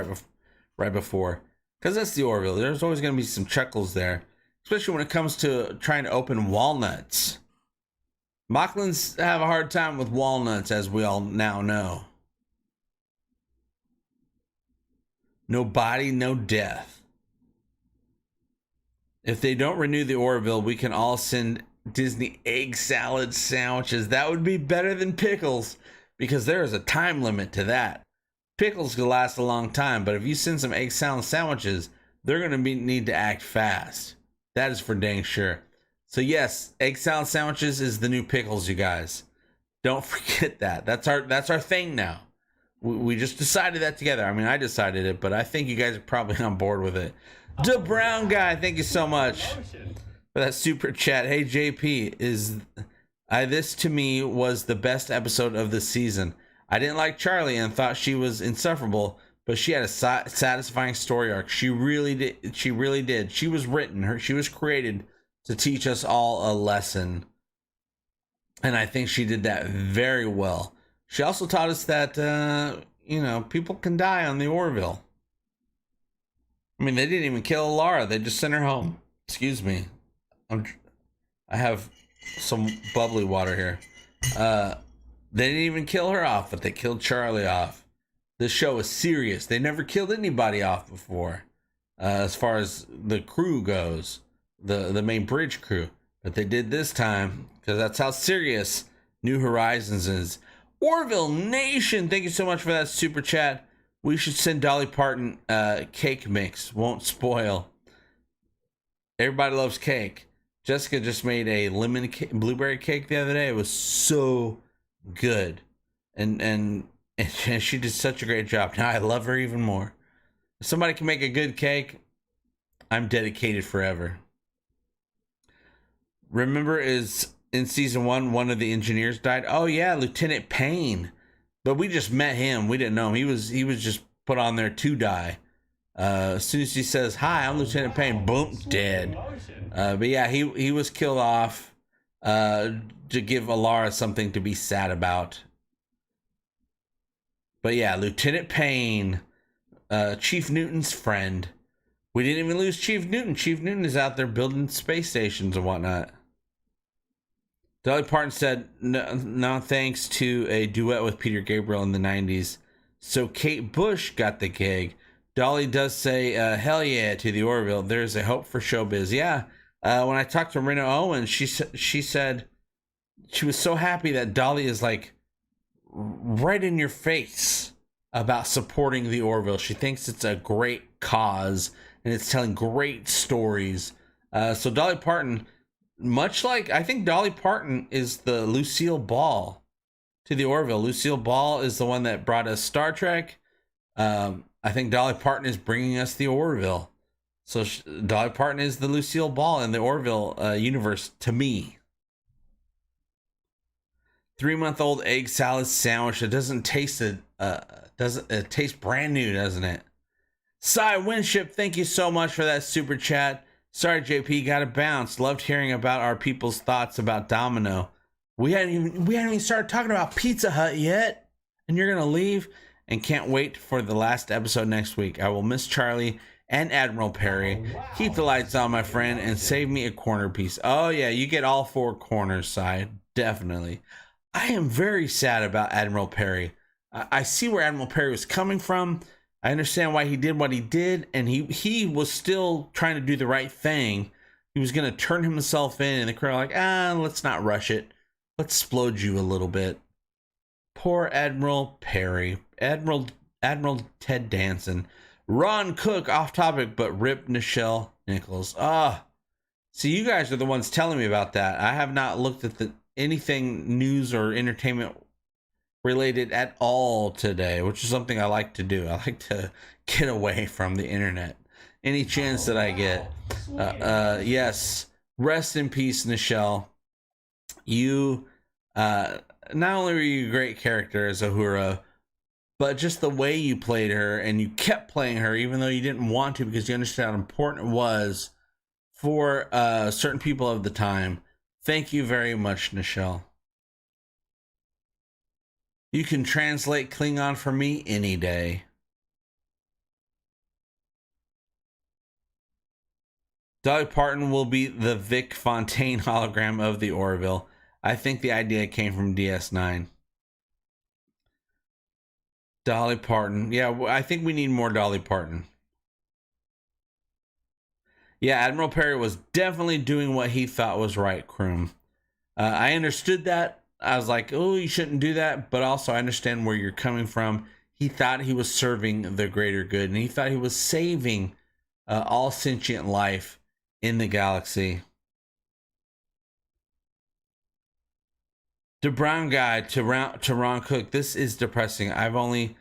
right before. Because that's the Orville. There's always going to be some chuckles there. Especially when it comes to trying to open walnuts. Mocklins have a hard time with walnuts, as we all now know. No body, no death. If they don't renew the Orville, we can all send Disney egg salad sandwiches. That would be better than pickles, because there is a time limit to that. Pickles could last a long time, but if you send some egg salad sandwiches, they're going to need to act fast. That is for dang sure. So yes, egg salad sandwiches is the new pickles, you guys. Don't forget that. That's our thing now. We just decided that together. I mean, I decided it, but I think you guys are probably on board with it. The Brown Guy, thank you so much for that super chat. Hey JP, this to me was the best episode of the season. I didn't like Charlie and thought she was insufferable, but she had a satisfying story arc. She really did. She really did. She was created to teach us all a lesson. And I think she did that very well. She also taught us that, people can die on the Orville. I mean, they didn't even kill Laura. They just sent her home. Excuse me. I have some bubbly water here. They didn't even kill her off, but they killed Charlie off. This show is serious. They never killed anybody off before, as far as the crew goes, the main bridge crew. But they did this time because that's how serious New Horizons is. Orville Nation, thank you so much for that super chat. We should send Dolly Parton cake mix. Won't spoil. Everybody loves cake. Jessica just made a blueberry cake the other day. It was so good. And she did such a great job. Now I love her even more. If somebody can make a good cake, I'm dedicated forever. Remember, is in season one of the engineers died? Oh yeah, Lieutenant Payne. But we just met him. We didn't know him. He was just put on there to die. As soon as he says, "Hi, I'm Lieutenant Payne," boom, dead. But yeah, he was killed off to give Alara something to be sad about. But yeah, Lieutenant Payne, Chief Newton's friend. We didn't even lose Chief Newton. Chief Newton is out there building space stations and whatnot. Dolly Parton said, no thanks to a duet with Peter Gabriel in the 90s. So Kate Bush got the gig. Dolly does say, hell yeah, to the Orville. There's a hope for showbiz. Yeah. When I talked to Rena Owens, she said she was so happy that Dolly is like right in your face about supporting the Orville. She thinks it's a great cause and it's telling great stories. So Dolly Parton, much like, I think Dolly Parton is the Lucille Ball to the Orville. Lucille Ball is the one that brought us Star Trek. I think Dolly Parton is bringing us the Orville. So Dolly Parton is the Lucille Ball in the Orville universe to me. 3-month-old egg salad sandwich. It doesn't taste it. It tastes brand new, doesn't it? Cy Winship, thank you so much for that super chat. Sorry, JP, got to bounce. Loved hearing about our people's thoughts about Domino. We hadn't even started talking about Pizza Hut yet, and you're gonna leave. And can't wait for the last episode next week. I will miss Charlie and Admiral Perry. Keep the lights on, my friend, and save me a corner piece. Oh yeah, you get all 4 corners, side. Definitely. I am very sad about Admiral Perry. I see where Admiral Perry was coming from. I understand why he did what he did, and he was still trying to do the right thing. He was going to turn himself in, and the crew were like, let's not rush it. Let's explode you a little bit. Poor Admiral Perry. Admiral Ted Danson. Ron Cook, off topic, but rip Nichelle Nichols. See, you guys are the ones telling me about that. I have not looked at anything news or entertainment related at all today, which is something I like to do. I like to get away from the internet any chance that I get. Yes, rest in peace, Nichelle. You, not only were you a great character as Uhura, but just the way you played her, and you kept playing her even though you didn't want to, because you understand how important it was for certain people of the time. Thank you very much, Nichelle. You can translate Klingon for me any day. Dolly Parton will be the Vic Fontaine hologram of the Orville. I think the idea came from DS9. Dolly Parton. Yeah, I think we need more Dolly Parton. Yeah, Admiral Perry was definitely doing what he thought was right, Kroom. I understood that. I was like, oh, you shouldn't do that. But also, I understand where you're coming from. He thought he was serving the greater good, and he thought he was saving all sentient life in the galaxy. The brown guy to Ron Cook. This is depressing. I've only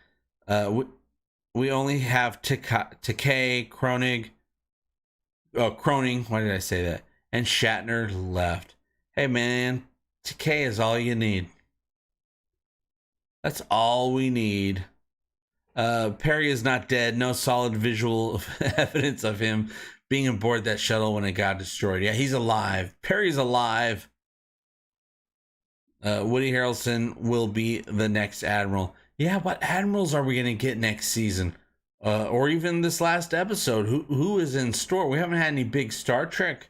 we only have Takei, Kronig. Oh, Croning. Why did I say that? And Shatner left. Hey man, Takei is all you need. That's all we need. Perry is not dead. No solid visual evidence of him being aboard that shuttle when it got destroyed. Yeah, he's alive. Perry's alive. Woody Harrelson will be the next admiral. Yeah, what admirals are we going to get next season? Or even this last episode? Who is in store? We haven't had any big Star Trek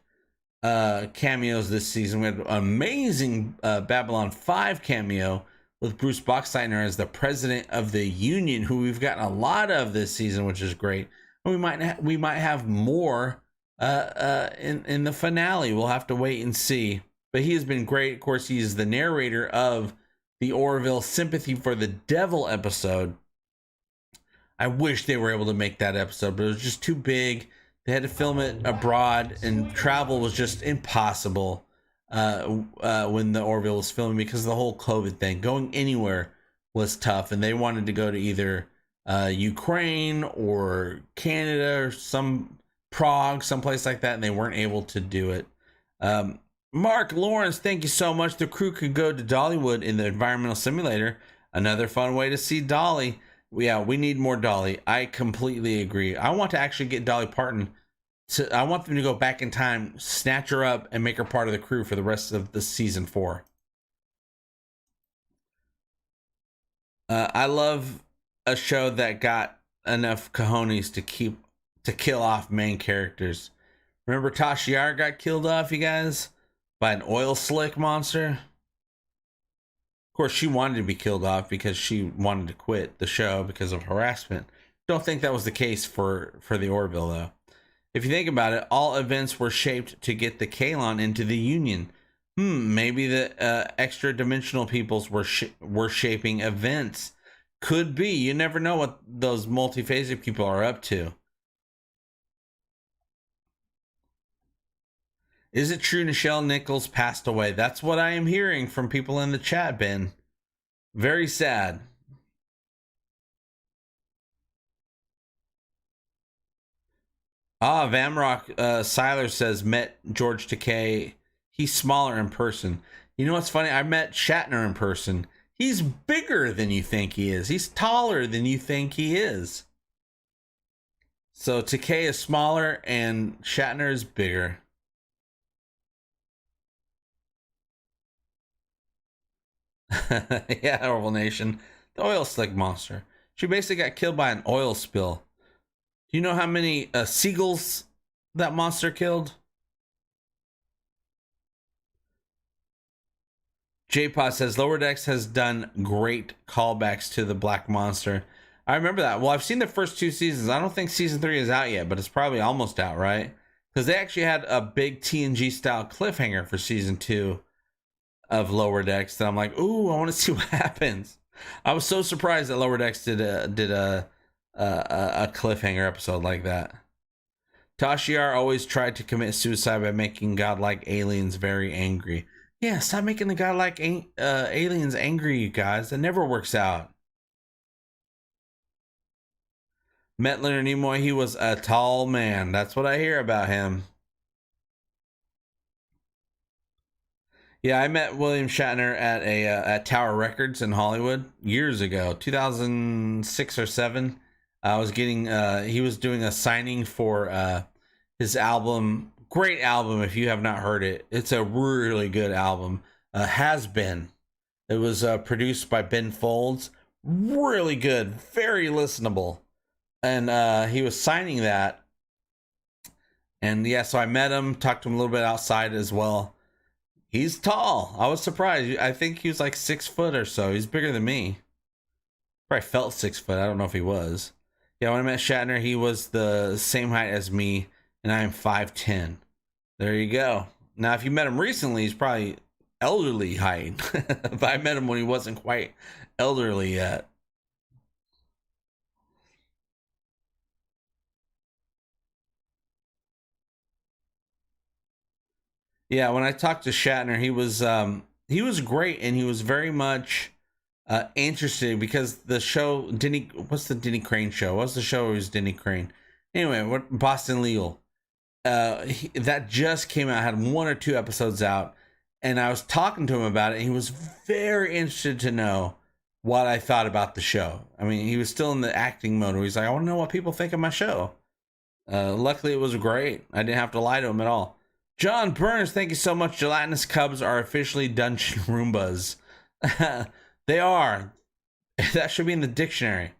cameos this season. We had an amazing Babylon 5 cameo with Bruce Boxleitner as the president of the union, who we've gotten a lot of this season, which is great. And we might have more in the finale. We'll have to wait and see. But he has been great. Of course, he is the narrator of the Orville Sympathy for the Devil episode. I wish they were able to make that episode, but it was just too big. They had to film it abroad, and travel was just impossible when the Orville was filming because of the whole COVID thing. Going anywhere was tough, and they wanted to go to either Ukraine or Canada or Prague, someplace like that, and they weren't able to do it. Mark Lawrence, thank you so much. The crew could go to Dollywood in the environmental simulator. Another fun way to see Dolly. Yeah, we need more Dolly. I completely agree. I want to actually get Dolly Parton. I want them to go back in time, snatch her up, and make her part of the crew for the rest of the season 4. I love a show that got enough cojones to kill off main characters. Remember Tasha Yar got killed off, you guys, by an oil slick monster? Of course, she wanted to be killed off because she wanted to quit the show because of harassment. Don't think that was the case for the Orville, though. If you think about it, all events were shaped to get the Kalon into the Union. Maybe the extra-dimensional peoples were shaping events. Could be. You never know what those multiphasic people are up to. Is it true Nichelle Nichols passed away? That's what I am hearing from people in the chat, Ben. Very sad. Vamrock Seiler says, met George Takei. He's smaller in person. You know what's funny? I met Shatner in person. He's bigger than you think he is. He's taller than you think he is. So Takei is smaller and Shatner is bigger. Yeah, Orville Nation. The oil slick monster. She basically got killed by an oil spill. Do you know how many seagulls that monster killed? J-Pod says, Lower Decks has done great callbacks to the Black Monster. I remember that. Well, I've seen the first 2 seasons. I don't think season 3 is out yet, but it's probably almost out, right? Because they actually had a big TNG-style cliffhanger for season 2 of Lower Decks that I'm like, ooh, I want to see what happens. I was so surprised that Lower Decks did a cliffhanger episode like that. Tashiar always tried to commit suicide by making godlike aliens very angry. Yeah, stop making the godlike aliens angry, you guys. That never works out. Met Leonard Nimoy. He was a tall man. That's what I hear about him. Yeah, I met William Shatner at Tower Records in Hollywood years ago, 2006 or 7. I was getting he was doing a signing for his album. Great album if you have not heard it. It's a really good album. Has Been. It was produced by Ben Folds. Really good, very listenable. And he was signing that. And yeah, so I met him, talked to him a little bit outside as well. He's tall. I was surprised. I think he was like 6 foot or so. He's bigger than me. Probably felt 6 foot. I don't know if he was. Yeah, when I met Shatner, he was the same height as me, and I am 5'10". There you go. Now, if you met him recently, he's probably elderly height. But I met him when he wasn't quite elderly yet. Yeah, when I talked to Shatner, he was great, and he was very much interested because the show what's the Denny Crane show? What's the show where it was Denny Crane? Anyway, what Boston Legal. That just came out, had 1 or 2 episodes out, and I was talking to him about it, and he was very interested to know what I thought about the show. I mean, he was still in the acting mode where he's like, I want to know what people think of my show. Luckily, it was great. I didn't have to lie to him at all. John Burns, thank you so much. Gelatinous Cubs are officially Dungeon Roombas. They are. That should be in the dictionary.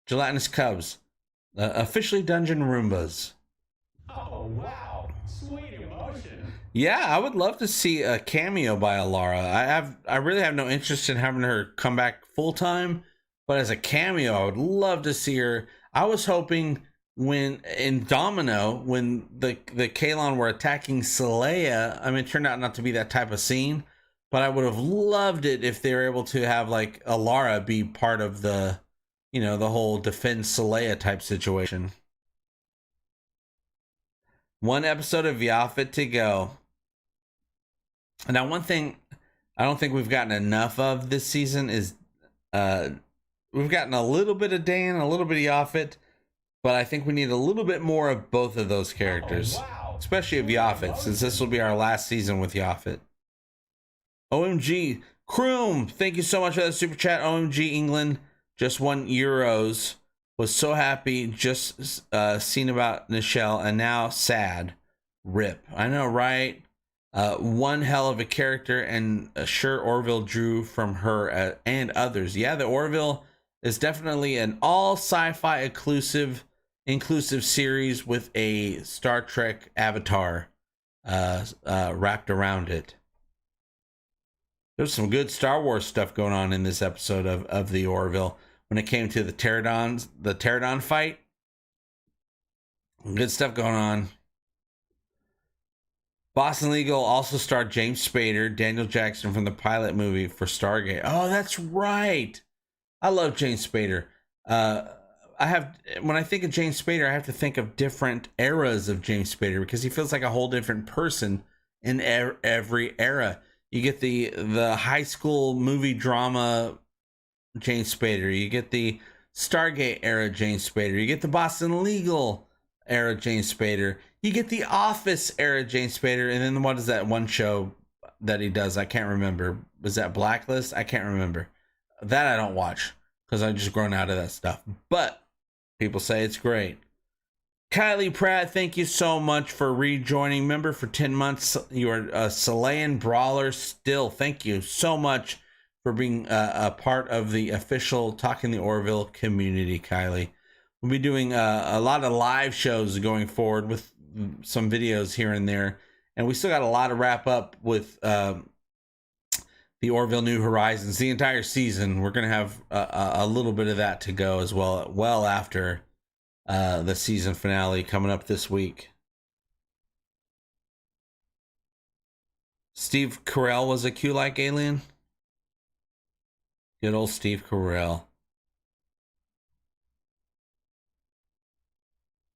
Gelatinous Cubs. Officially Dungeon Roombas. Oh, wow. Sweet emotion. Yeah, I would love to see a cameo by Alara. I really have no interest in having her come back full time, but as a cameo, I would love to see her. I was hoping when in Domino, when the Kalon were attacking Saleya, I mean, it turned out not to be that type of scene, but I would have loved it if they were able to have like Alara be part of the, you know, the whole defend Saleya type situation. One episode of Yaphet to go. Now, one thing I don't think we've gotten enough of this season is we've gotten a little bit of Dan, a little bit of Yaphet, but I think we need a little bit more of both of those characters, especially of Yaphet, since this will be our last season with Yaphet. OMG, Kroom, thank you so much for that super chat. OMG, England just won Euros. Was so happy, just seen about Nichelle, and now sad. Rip. I know, right? One hell of a character, and sure Orville drew from her and others. Yeah, the Orville is definitely an all sci-fi inclusive series with a Star Trek avatar wrapped around it. There's some good Star Wars stuff going on in this episode of the Orville. When it came to the Pterodon fight, good stuff going on. Boston Legal also starred James Spader, Daniel Jackson from the pilot movie for Stargate. Oh, that's right. I love James Spader. When I think of James Spader, I have to think of different eras of James Spader because he feels like a whole different person in every era. You get the high school movie drama James Spader, you get the Stargate era James Spader, you get the Boston Legal era James Spader, you get the Office era James Spader, and then what is that one show that he does? I can't remember. Was that Blacklist? I can't remember. That I don't watch because I've just grown out of that stuff. But people say it's great. Kylie Pratt, thank you so much for rejoining. Member for 10 months. You are a Saleyan brawler still. Thank you so much for being a part of the official Talking the Orville community, Kylie. We'll be doing a lot of live shows going forward with some videos here and there. And we still got a lot to wrap up with the Orville New Horizons. The entire season, we're going to have a little bit of that to go as well after the season finale coming up this week. Steve Carell was a Q-like alien. Good old Steve Carell.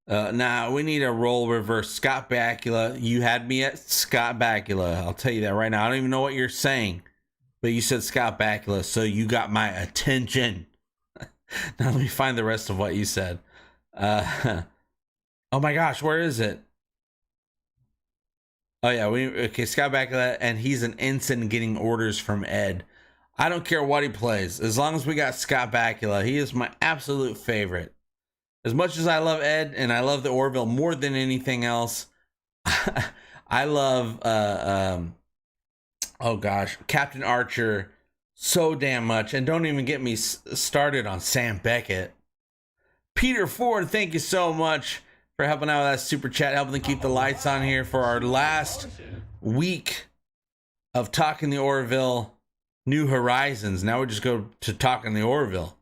Nah, we need a role reverse. Scott Bakula. You had me at Scott Bakula. I'll tell you that right now. I don't even know what you're saying, but you said Scott Bakula, so you got my attention. Now let me find the rest of what you said. Oh my gosh, where is it? Oh yeah, okay, Scott Bakula, and he's an ensign getting orders from Ed. I don't care what he plays, as long as we got Scott Bakula. He is my absolute favorite. As much as I love Ed and I love the Orville more than anything else, I love oh gosh, Captain Archer so damn much. And don't even get me started on Sam Beckett. Peter Ford, thank you so much for helping out with that super chat, helping to keep the lights on here for our last week of Talking the Orville New Horizons. Now we just go to Talking the Orville.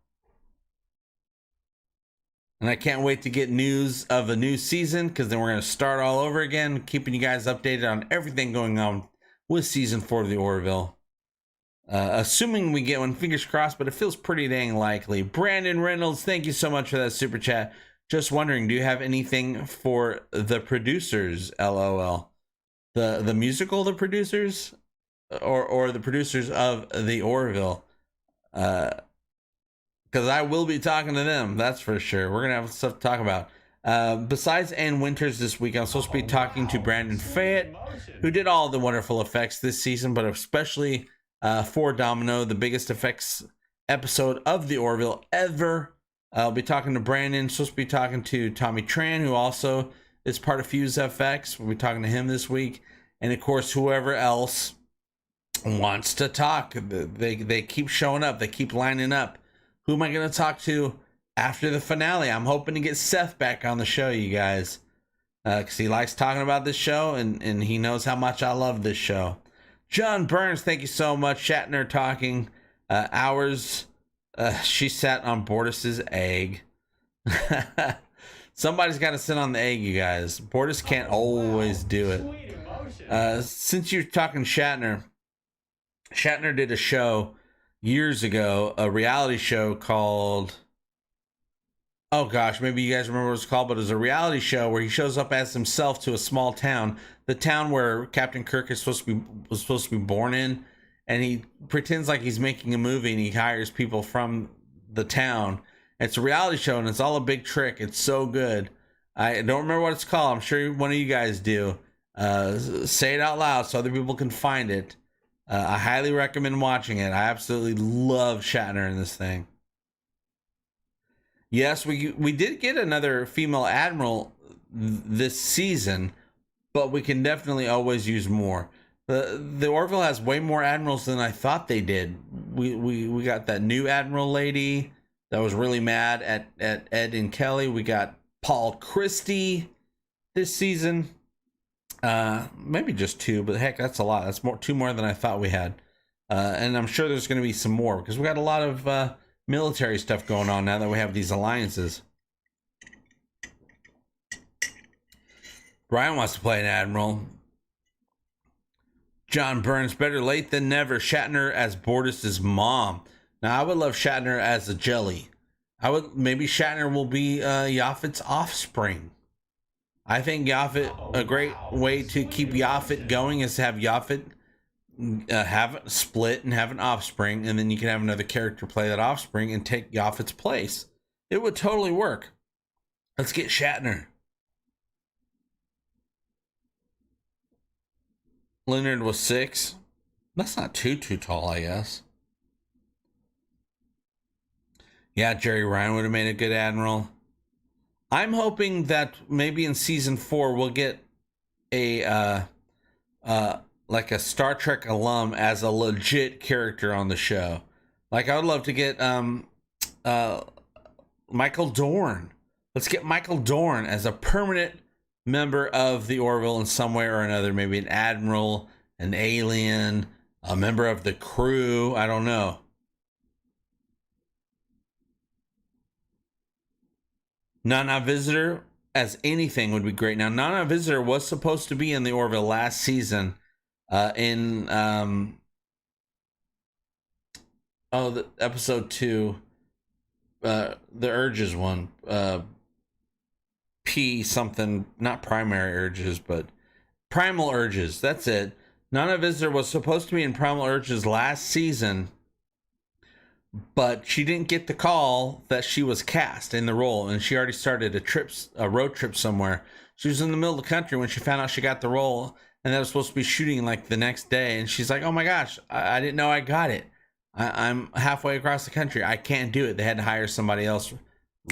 And I can't wait to get news of the new season, because then we're going to start all over again, keeping you guys updated on everything going on with season 4 of the Orville. Assuming we get one, fingers crossed, but it feels pretty dang likely. Brandon Reynolds, thank you so much for that super chat. Just wondering, do you have anything for the producers, LOL? The musical, the producers? Or the producers of the Orville? Because I will be talking to them, that's for sure. We're going to have stuff to talk about. Besides Ann Winters this week, I'm supposed to be talking to Brandon Fayette, who did all the wonderful effects this season, but especially for Domino, the biggest effects episode of the Orville ever. I'll be talking to Brandon. Supposed to be talking to Tommy Tran, who also is part of Fuse FX. We'll be talking to him this week. And of course, whoever else wants to talk. They keep showing up. They keep lining up. Who am I going to talk to after the finale? I'm hoping to get Seth back on the show, you guys. because he likes talking about this show, and he knows how much I love this show. John Burns, thank you so much. Shatner talking hours. She sat on Bortus's egg. Somebody's got to sit on the egg, you guys. Bortus can't always do it. Since you're talking Shatner did a show years ago, a reality show called, oh gosh, maybe you guys remember what it's called, but it was a reality show where he shows up as himself to a small town, the town where Captain Kirk was supposed to be born in, and he pretends like he's making a movie, and he hires people from the town. It's a reality show, and it's all a big trick. It's so good. I don't remember what it's called. I'm sure one of you guys do. Say it out loud so other people can find it. I highly recommend watching it. I absolutely love Shatner in this thing. Yes, we did get another female admiral this season, but we can definitely always use more. The Orville has way more admirals than I thought they did. We got that new admiral lady that was really mad at Ed and Kelly. We got Paul Christie this season. Maybe just 2, but heck, that's a lot. That's 2 more than I thought we had. And I'm sure there's going to be some more because we got a lot of military stuff going on now that we have these alliances. Brian wants to play an admiral. John Burns, better late than never. Shatner as Bortus's mom. Now, I would love Shatner as a jelly. Maybe Shatner will be Yaphet's offspring. I think Yaphet, a great way to keep Yaphet going is to have Yaphet have it split and have an offspring, and then you can have another character play that offspring and take Yaphet's place. It would totally work. Let's get Shatner. Leonard was 6. That's not too tall, I guess. Yeah, Jerry Ryan would have made a good admiral. I'm hoping that maybe in season 4 we'll get a like a Star Trek alum as a legit character on the show. Like, I would love to get Michael Dorn. Let's get Michael Dorn as a permanent member of the Orville in some way or another. Maybe an admiral, an alien, a member of the crew. I don't know. Nana Visitor as anything would be great. Now, Nana Visitor was supposed to be in the Orville last season in the episode 2, the Urges one, P something, not Primary Urges, but Primal Urges. That's it. Nana Visitor was supposed to be in Primal Urges last season, but she didn't get the call that she was cast in the role, and she already started a road trip somewhere. She was in the middle of the country when she found out she got the role, and that was supposed to be shooting like the next day, and she's like, oh my gosh, I didn't know I got it. I'm halfway across the country. I can't do it. They had to hire somebody else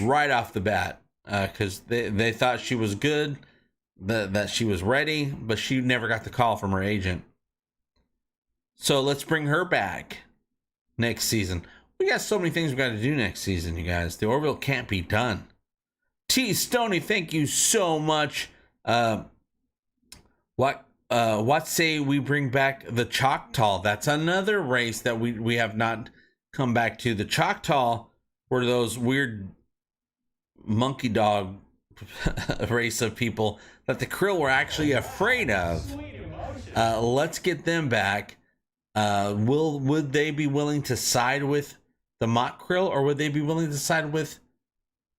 right off the bat because they thought she was good, that she was ready, but she never got the call from her agent. So let's bring her back next season. We got so many things we got to do next season, you guys. The Orville can't be done. T. Stoney, thank you so much. What say we bring back the Choctaw? That's another race that we have not come back to. The Choctaw were those weird monkey dog race of people that the Krill were actually afraid of. Let's get them back. Would they be willing to side with the Mock Krill, or would they be willing to side with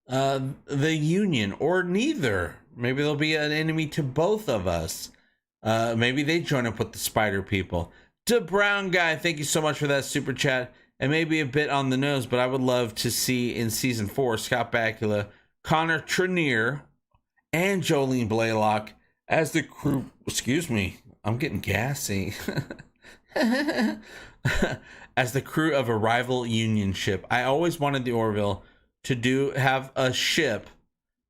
the Union, or neither? Maybe they'll be an enemy to both of us. Maybe they join up with the spider people. The Brown Guy, thank you so much for that super chat. And maybe a bit on the nose, but I would love to see in season 4 Scott Bakula, Connor Trenier, and Jolene Blaylock as the crew. Excuse me, I'm getting gassy. As the crew of a rival Union ship. I always wanted the Orville to have a ship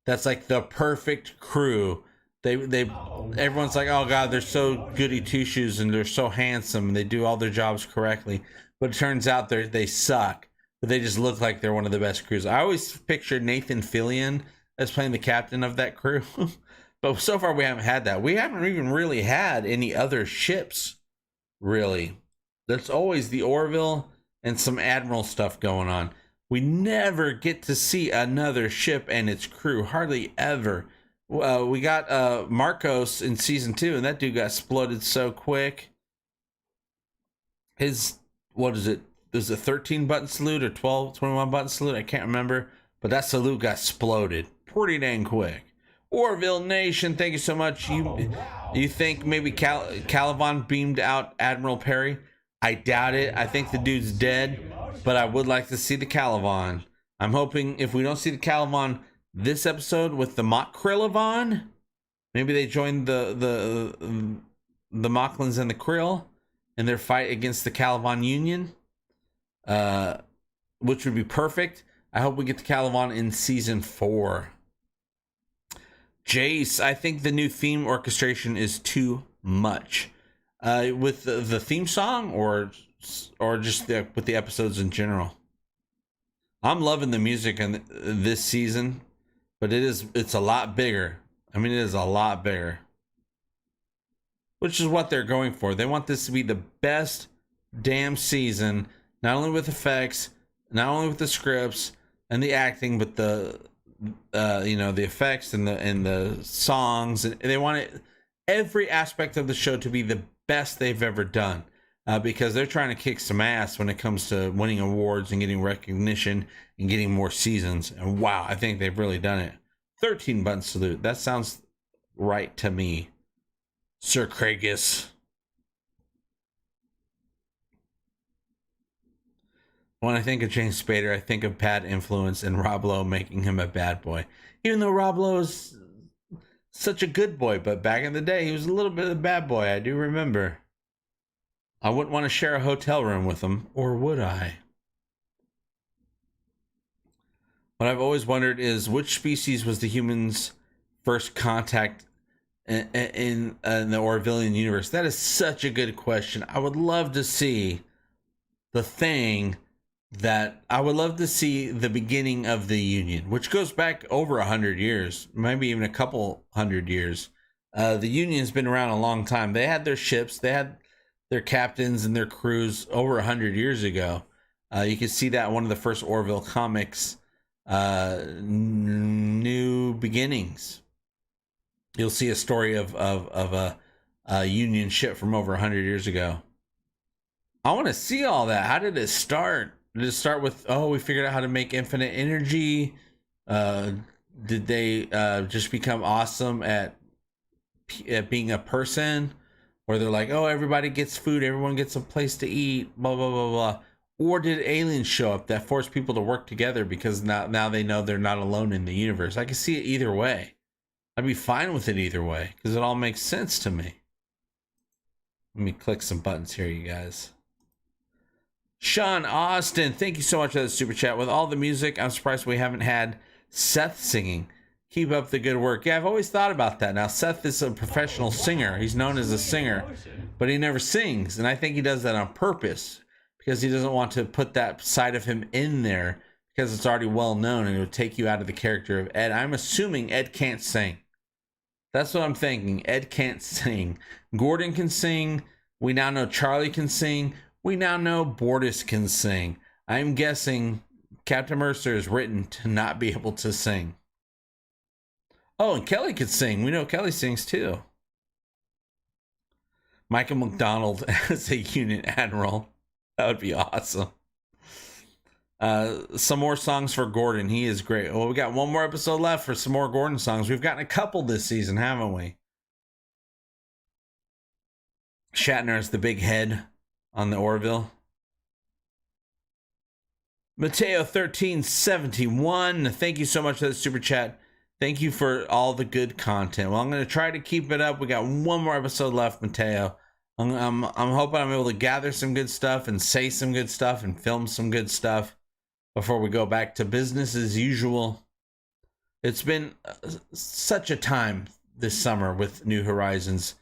that's like the perfect crew. Everyone's like, oh god, they're so goody two shoes and they're so handsome and they do all their jobs correctly, but it turns out they suck, but they just look like they're one of the best crews. I always pictured Nathan Fillion as playing the captain of that crew. But so far we haven't had that. We haven't even really had any other ships, really. There's always the Orville and some Admiral stuff going on. We never get to see another ship and its crew, hardly ever. We got Marcos in season 2, and that dude got exploded so quick. His, what is it? There's a 13 button salute or 21 button salute. I can't remember, but that salute got exploded pretty dang quick. Orville Nation, thank you so much. You think maybe Caliban beamed out Admiral Perry? I doubt it. I think the dude's dead, but I would like to see the Caliban. I'm hoping if we don't see the Caliban this episode with the Mock Krillavan, maybe they join the Mocklins and the Krill in their fight against the Caliban Union, which would be perfect. I hope we get the Caliban in season 4. Jace, I think the new theme orchestration is too much. With the theme song or just with the episodes in general. I'm loving the music in this season, but it's a lot bigger. I mean, it is a lot bigger, which is what they're going for. They want this to be the best damn season, not only with effects, not only with the scripts and the acting, but the effects and the songs, and they want every aspect of the show to be the best they've ever done, because they're trying to kick some ass when it comes to winning awards and getting recognition and getting more seasons. And wow, I think they've really done it. 13 button salute. That sounds right to me, Sir Craigus. When I think of James Spader, I think of bad influence and Rob Lowe making him a bad boy. Even though Rob Lowe is such a good boy, but back in the day, he was a little bit of a bad boy. I do remember. I wouldn't want to share a hotel room with him, or would I? What I've always wondered is which species was the humans' first contact in the Orvillian universe? That is such a good question. I would love to see the thing that I would love to see the beginning of the Union, which goes back over 100 years, maybe even a couple 100 years. The Union's been around a long time. They had their ships, they had their captains and their crews over 100 years ago. You can see that in one of the first Orville comics, New Beginnings. You'll see a story of a Union ship from over 100 years ago. I want to see all that. How did it start? Did it start with, we figured out how to make infinite energy? Did they just become awesome at being a person? Or they're like, everybody gets food, everyone gets a place to eat, blah, blah, blah, blah. Or did aliens show up that forced people to work together because now they know they're not alone in the universe? I can see it either way. I'd be fine with it either way because it all makes sense to me. Let me click some buttons here, you guys. Sean Austin, thank you so much for the super chat. With all the music, I'm surprised we haven't had Seth singing. Keep up the good work. Yeah, I've always thought about that. Now, Seth is a professional singer. He's known as a singer, but he never sings. And I think he does that on purpose because he doesn't want to put that side of him in there because it's already well known and it would take you out of the character of Ed. I'm assuming Ed can't sing. That's what I'm thinking. Ed can't sing. Gordon can sing. We now know Charlie can sing. We now know Bortus can sing. I'm guessing Captain Mercer is written to not be able to sing. Oh, and Kelly could sing. We know Kelly sings too. Michael McDonald as a unit admiral. That would be awesome. Some more songs for Gordon. He is great. Well, we got one more episode left for some more Gordon songs. We've gotten a couple this season, haven't we? Shatner is the big head on the Orville. Mateo 1371, thank you so much for the super chat. Thank you for all the good content. Well, I'm going to try to keep it up. We got one more episode left, Mateo. I'm hoping I'm able to gather some good stuff and say some good stuff and film some good stuff before we go back to business as usual. It's been such a time this summer with New Horizons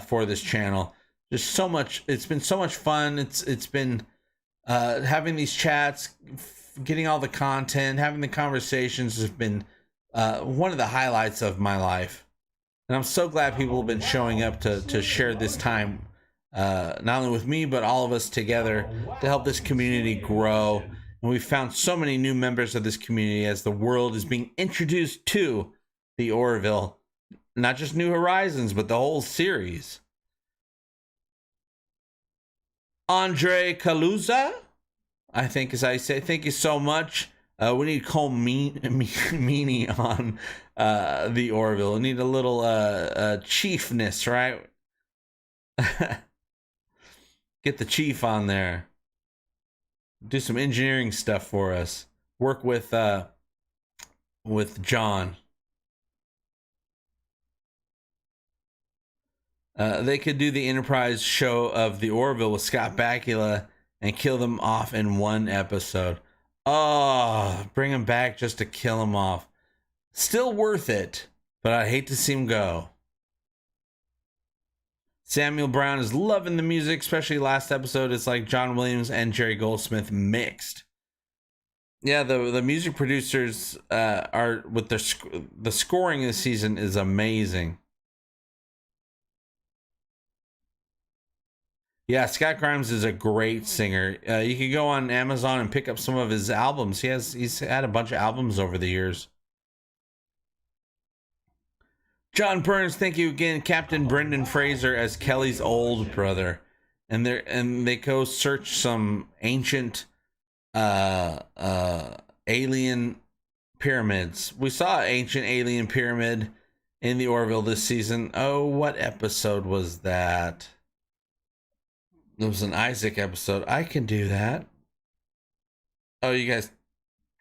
for this channel. Just so much. It's been so much fun. It's been having these chats, getting all the content, having the conversations has been one of the highlights of my life. And I'm so glad people have been showing up to share this time, not only with me, but all of us together to help this community grow. And we've found so many new members of this community as the world is being introduced to the Orville. Not just New Horizons, but the whole series. Andre Kaluza, I think is how you say. Thank you so much. We need Cole Meany on the Orville. We need a little chiefness, right? Get the chief on there. Do some engineering stuff for us. Work with John. They could do the Enterprise show of the Orville with Scott Bakula and kill them off in one episode. Oh, bring him back just to kill him off. Still worth it, but I'd hate to see him go. Samuel Brown is loving the music, especially last episode. It's like John Williams and Jerry Goldsmith mixed. Yeah, the music producers are with the scoring this season is amazing. Yeah, Scott Grimes is a great singer. You can go on Amazon and pick up some of his albums. He's had a bunch of albums over the years. John Burns, thank you again. Captain Brendan Fraser as Kelly's old brother, and they go search some ancient alien pyramids. We saw an ancient alien pyramid in the Orville this season. Oh, what episode was that? It was an Isaac episode. I can do that. Oh, you guys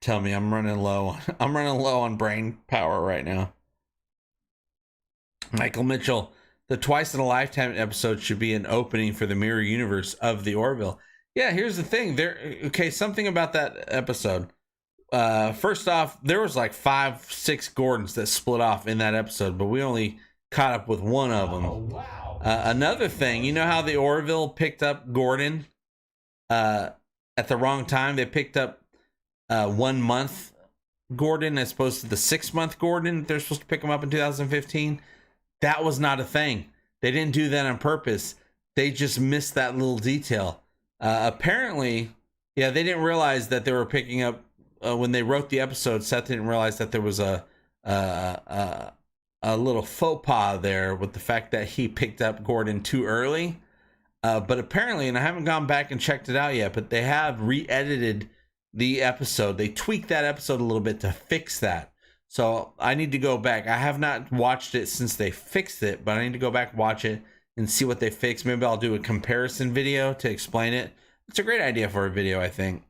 tell me I'm running low. I'm running low on brain power right now. Michael Mitchell, the Twice in a Lifetime episode should be an opening for the mirror universe of the Orville. Yeah, here's the thing. Something about that episode. First off, there was like 5-6 Gordons that split off in that episode, but we only caught up with one of them. Oh, wow. Another thing, you know how the Orville picked up Gordon at the wrong time? They picked up 1 month Gordon as opposed to the 6-month Gordon. They're supposed to pick him up in 2015. That was not a thing. They didn't do that on purpose. They just missed that little detail. Apparently, yeah, they didn't realize that they were picking up when they wrote the episode. Seth didn't realize that there was a little faux pas there with the fact that he picked up Gordon too early. But apparently, and I haven't gone back and checked it out yet, but they have re-edited the episode. They tweaked that episode a little bit to fix that. So I need to go back. I have not watched it since they fixed it, but I need to go back, watch it, and see what they fixed. Maybe I'll do a comparison video to explain it. It's a great idea for a video, I think.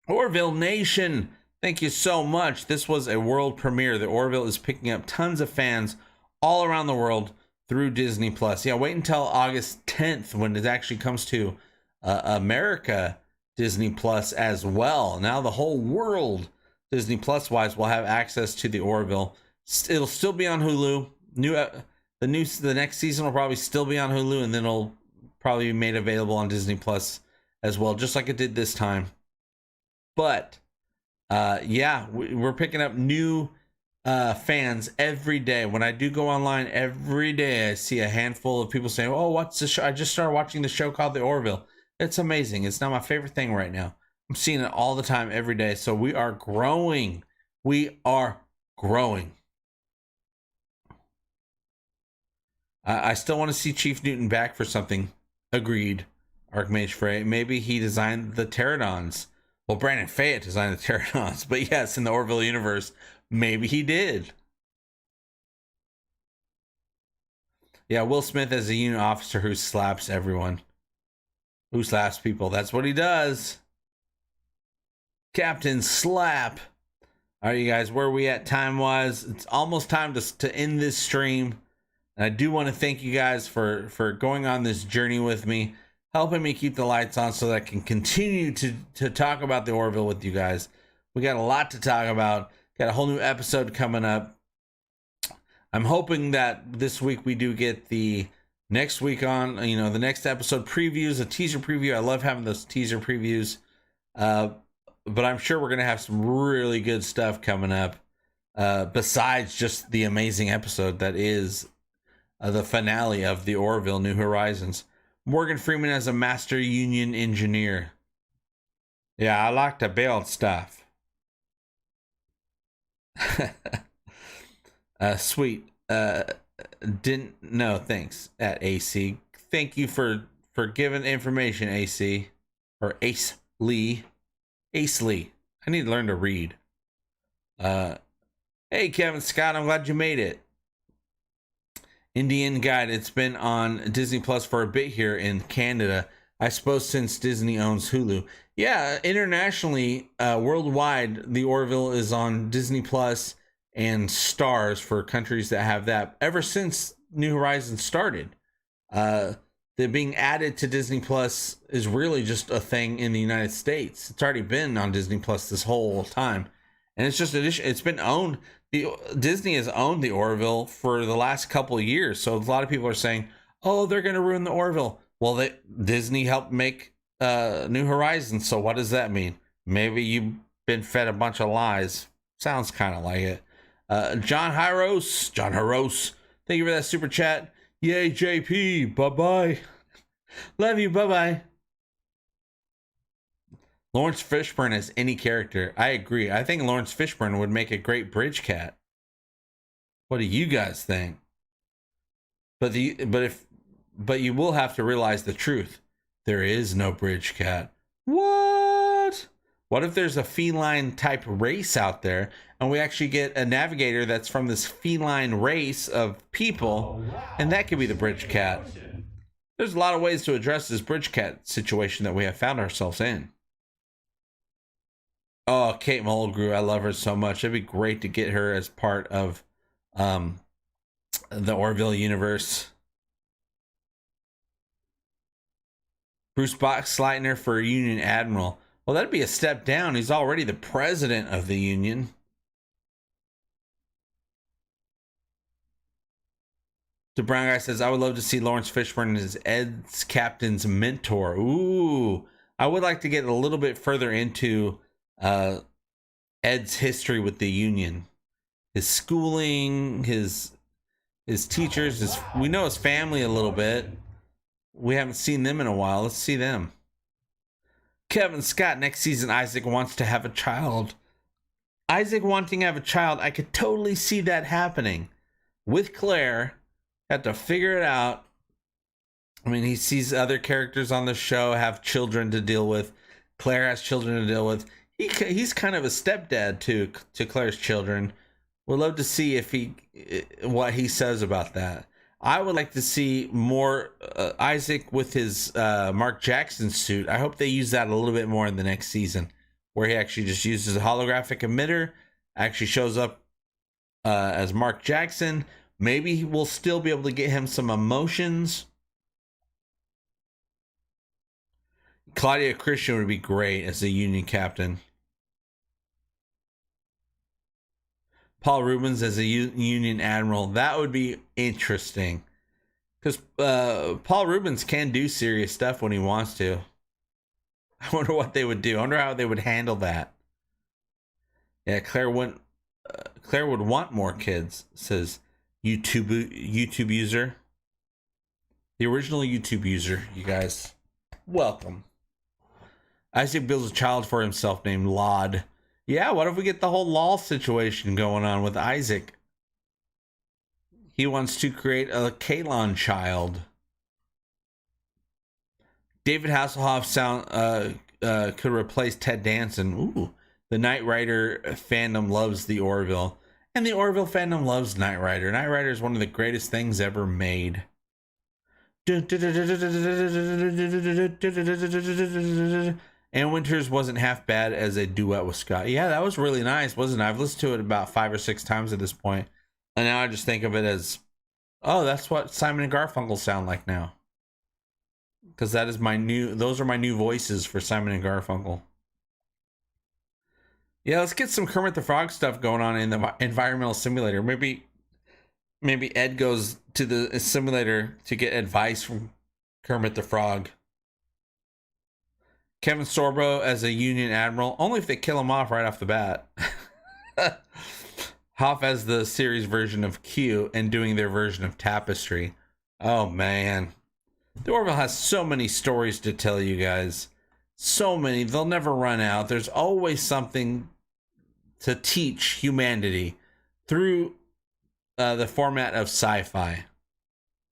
Orville Nation, thank you so much. This was a world premiere. The Orville is picking up tons of fans all around the world through Disney Plus. Yeah, wait until August 10th when it actually comes to America Disney Plus as well. Now the whole world Disney Plus wise will have access to the Orville. It'll still be on Hulu. The next season will probably still be on Hulu, and then it'll probably be made available on Disney Plus as well, just like it did this time. But yeah, we're picking up new fans every day. When I do go online every day, I see a handful of people saying, "Oh, what's the show? I just started watching the show called The Orville." It's amazing. It's not my favorite thing right now. I'm seeing it all the time, every day. So we are growing. We are growing. I still want to see Chief Newton back for something. Agreed. Archmage Frey. Maybe he designed the pterodons. Well, Brandon Fayette designed the pterodons. But yes, in the Orville universe, maybe he did. Yeah, Will Smith as a unit officer who slaps everyone. Who slaps people. That's what he does. Captain Slap. All right, you guys, where are we at time-wise? It's almost time to end this stream. And I do want to thank you guys for going on this journey with me, helping me keep the lights on so that I can continue to talk about the Orville with you guys. We got a lot to talk about. Got a whole new episode coming up. I'm hoping that this week we do get the next week on, the next episode previews, a teaser preview. I love having those teaser previews. But I'm sure we're going to have some really good stuff coming up. besides just the amazing episode that is the finale of the Orville New Horizons. Morgan Freeman as a master union engineer. Yeah, I like to build stuff. Sweet. Didn't know. Thanks at AC. Thank you for giving information, AC. Or Ace Lee. Ace Lee. I need to learn to read. Hey, Kevin Scott, I'm glad you made it. Indian Guide, it's been on Disney Plus for a bit here in Canada. I suppose since Disney owns Hulu. Yeah, internationally, worldwide, the Orville is on Disney Plus and Stars for countries that have that ever since New Horizons started. The being added to Disney Plus is really just a thing in the United States. It's already been on Disney Plus this whole time, and it's just it's been owned. Disney has owned the Orville for the last couple of years, so a lot of people are saying, "Oh, they're going to ruin the Orville." Well, Disney helped make New Horizons, so what does that mean? Maybe you've been fed a bunch of lies. Sounds kind of like it. John Hyros, thank you for that super chat. Yay, JP, bye-bye. Love you, bye-bye. Lawrence Fishburne as any character. I agree. I think Lawrence Fishburne would make a great bridge cat. What do you guys think? But you will have to realize the truth. There is no bridge cat. What? What if there's a feline type race out there and we actually get a navigator that's from this feline race of people, and that could be the bridge cat? There's a lot of ways to address this bridge cat situation that we have found ourselves in. Oh, Kate Mulgrew, I love her so much. It'd be great to get her as part of the Orville universe. Bruce Boxleitner for Union Admiral. Well, that'd be a step down. He's already the president of the Union. The Brown Guy says, I would love to see Lawrence Fishburne as Ed's captain's mentor. Ooh, I would like to get a little bit further into Ed's history with the Union. His schooling, his teachers, we know his family a little bit. We haven't seen them in a while. Let's see them. Kevin Scott, next season, Isaac wants to have a child. Isaac wanting to have a child, I could totally see that happening. With Claire, have to figure it out. I mean, he sees other characters on the show have children to deal with. Claire has children to deal with. He's kind of a stepdad to Claire's children. We'd love to see what he says about that. I would like to see more Isaac with his Mark Jackson suit. I hope they use that a little bit more in the next season, where he actually just uses a holographic emitter, actually shows up as Mark Jackson. Maybe we'll still be able to get him some emotions. Claudia Christian would be great as the Union captain. Paul Rubens as a Union admiral. That would be interesting. Because Paul Rubens can do serious stuff when he wants to. I wonder what they would do. I wonder how they would handle that. Yeah, Claire would want more kids, says YouTube user. The original YouTube user, you guys. Welcome. Isaac builds a child for himself named Laud. Yeah, what if we get the whole law situation going on with Isaac? He wants to create a Kalon child. David Hasselhoff could replace Ted Danson. Ooh, the Knight Rider fandom loves the Orville. And the Orville fandom loves Knight Rider. Knight Rider is one of the greatest things ever made. And Winters wasn't half bad as a duet with Scott. Yeah, that was really nice, wasn't it? I've listened to it about 5 or 6 times at this point. And now I just think of it as, oh, that's what Simon and Garfunkel sound like now. Because those are my new voices for Simon and Garfunkel. Yeah, let's get some Kermit the Frog stuff going on in the environmental simulator. Maybe Ed goes to the simulator to get advice from Kermit the Frog. Kevin Sorbo as a Union admiral, only if they kill him off right off the bat. Hoff as the series version of Q and doing their version of Tapestry. Oh man. The Orville has so many stories to tell you guys. So many. They'll never run out. There's always something to teach humanity through the format of sci-fi.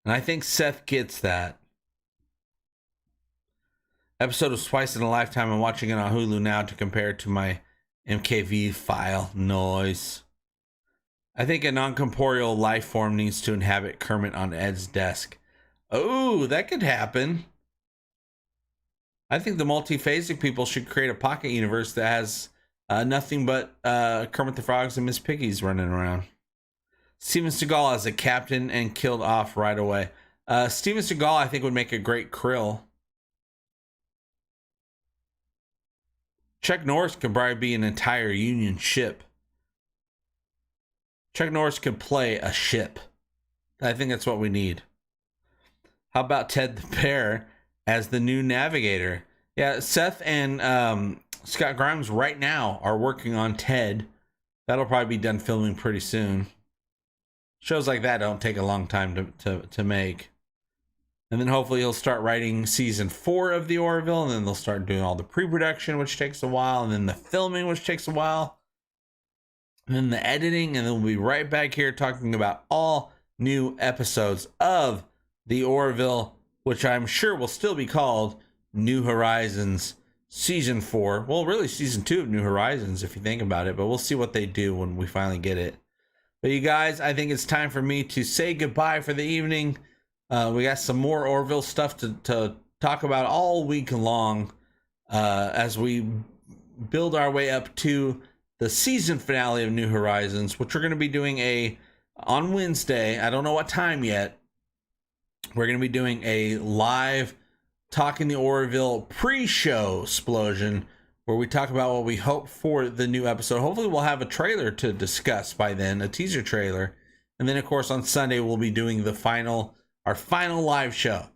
And I think Seth gets that. Episode was twice in a lifetime. I'm watching it on Hulu now to compare it to my MKV file. Noise. I think a non-corporeal life form needs to inhabit Kermit on Ed's desk. Oh, that could happen. I think the multiphasic people should create a pocket universe that has nothing but Kermit the Frogs and Miss Piggy's running around. Steven Seagal as a captain and killed off right away. Steven Seagal, I think, would make a great Krill. Chuck Norris could probably be an entire Union ship. Chuck Norris could play a ship. I think that's what we need. How about Ted the Bear as the new navigator? Yeah, Seth and Scott Grimes right now are working on Ted. That'll probably be done filming pretty soon. Shows like that don't take a long time to make. And then hopefully he'll start writing season 4 of the Orville, and then they'll start doing all the pre-production, which takes a while, and then the filming, which takes a while, and then the editing, and then we'll be right back here talking about all new episodes of the Orville, which I'm sure will still be called New Horizons Season 4. Well, really Season 2 of New Horizons, if you think about it, but we'll see what they do when we finally get it. But you guys, I think it's time for me to say goodbye for the evening. We got some more Orville stuff to talk about all week long as we build our way up to the season finale of New Horizons, which we're going to be doing on Wednesday. I don't know what time yet. We're going to be doing a live Talking the Orville pre-show explosion where we talk about what we hope for the new episode. Hopefully we'll have a trailer to discuss by then, a teaser trailer. And then, of course, on Sunday, we'll be doing our final live show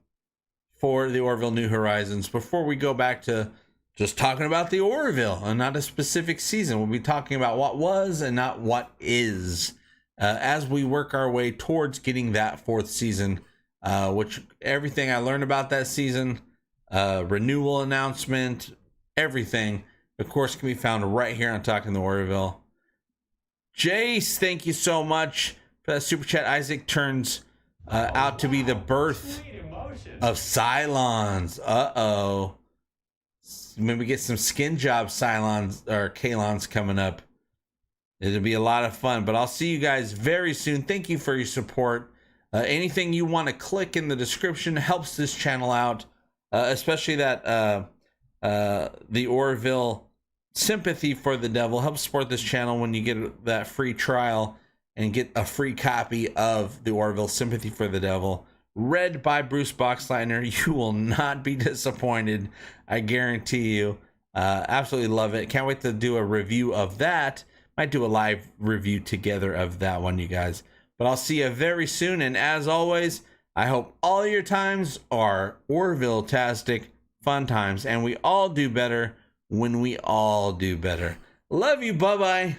for the Orville New Horizons before we go back to just talking about the Orville and not a specific season. We'll be talking about what was and not what is as we work our way towards getting that 4th season, which everything I learned about that season, renewal announcement, everything, of course, can be found right here on Talking the Orville. Jace, thank you so much for that super chat. Isaac turns out to be the birth of Cylons. Uh-oh. Maybe get some skin job Cylons or Kalons coming up. It'll be a lot of fun, but I'll see you guys very soon. Thank you for your support. Anything you want to click in the description helps this channel out, especially that the Orville Sympathy for the Devil helps support this channel when you get that free trial and get a free copy of the Orville Sympathy for the Devil, read by Bruce Boxleitner. You will not be disappointed, I guarantee you. Absolutely love it. Can't wait to do a review of that. Might do a live review together of that one, you guys. But I'll see you very soon, and as always, I hope all your times are Orville-tastic fun times, and we all do better when we all do better. Love you, bye-bye.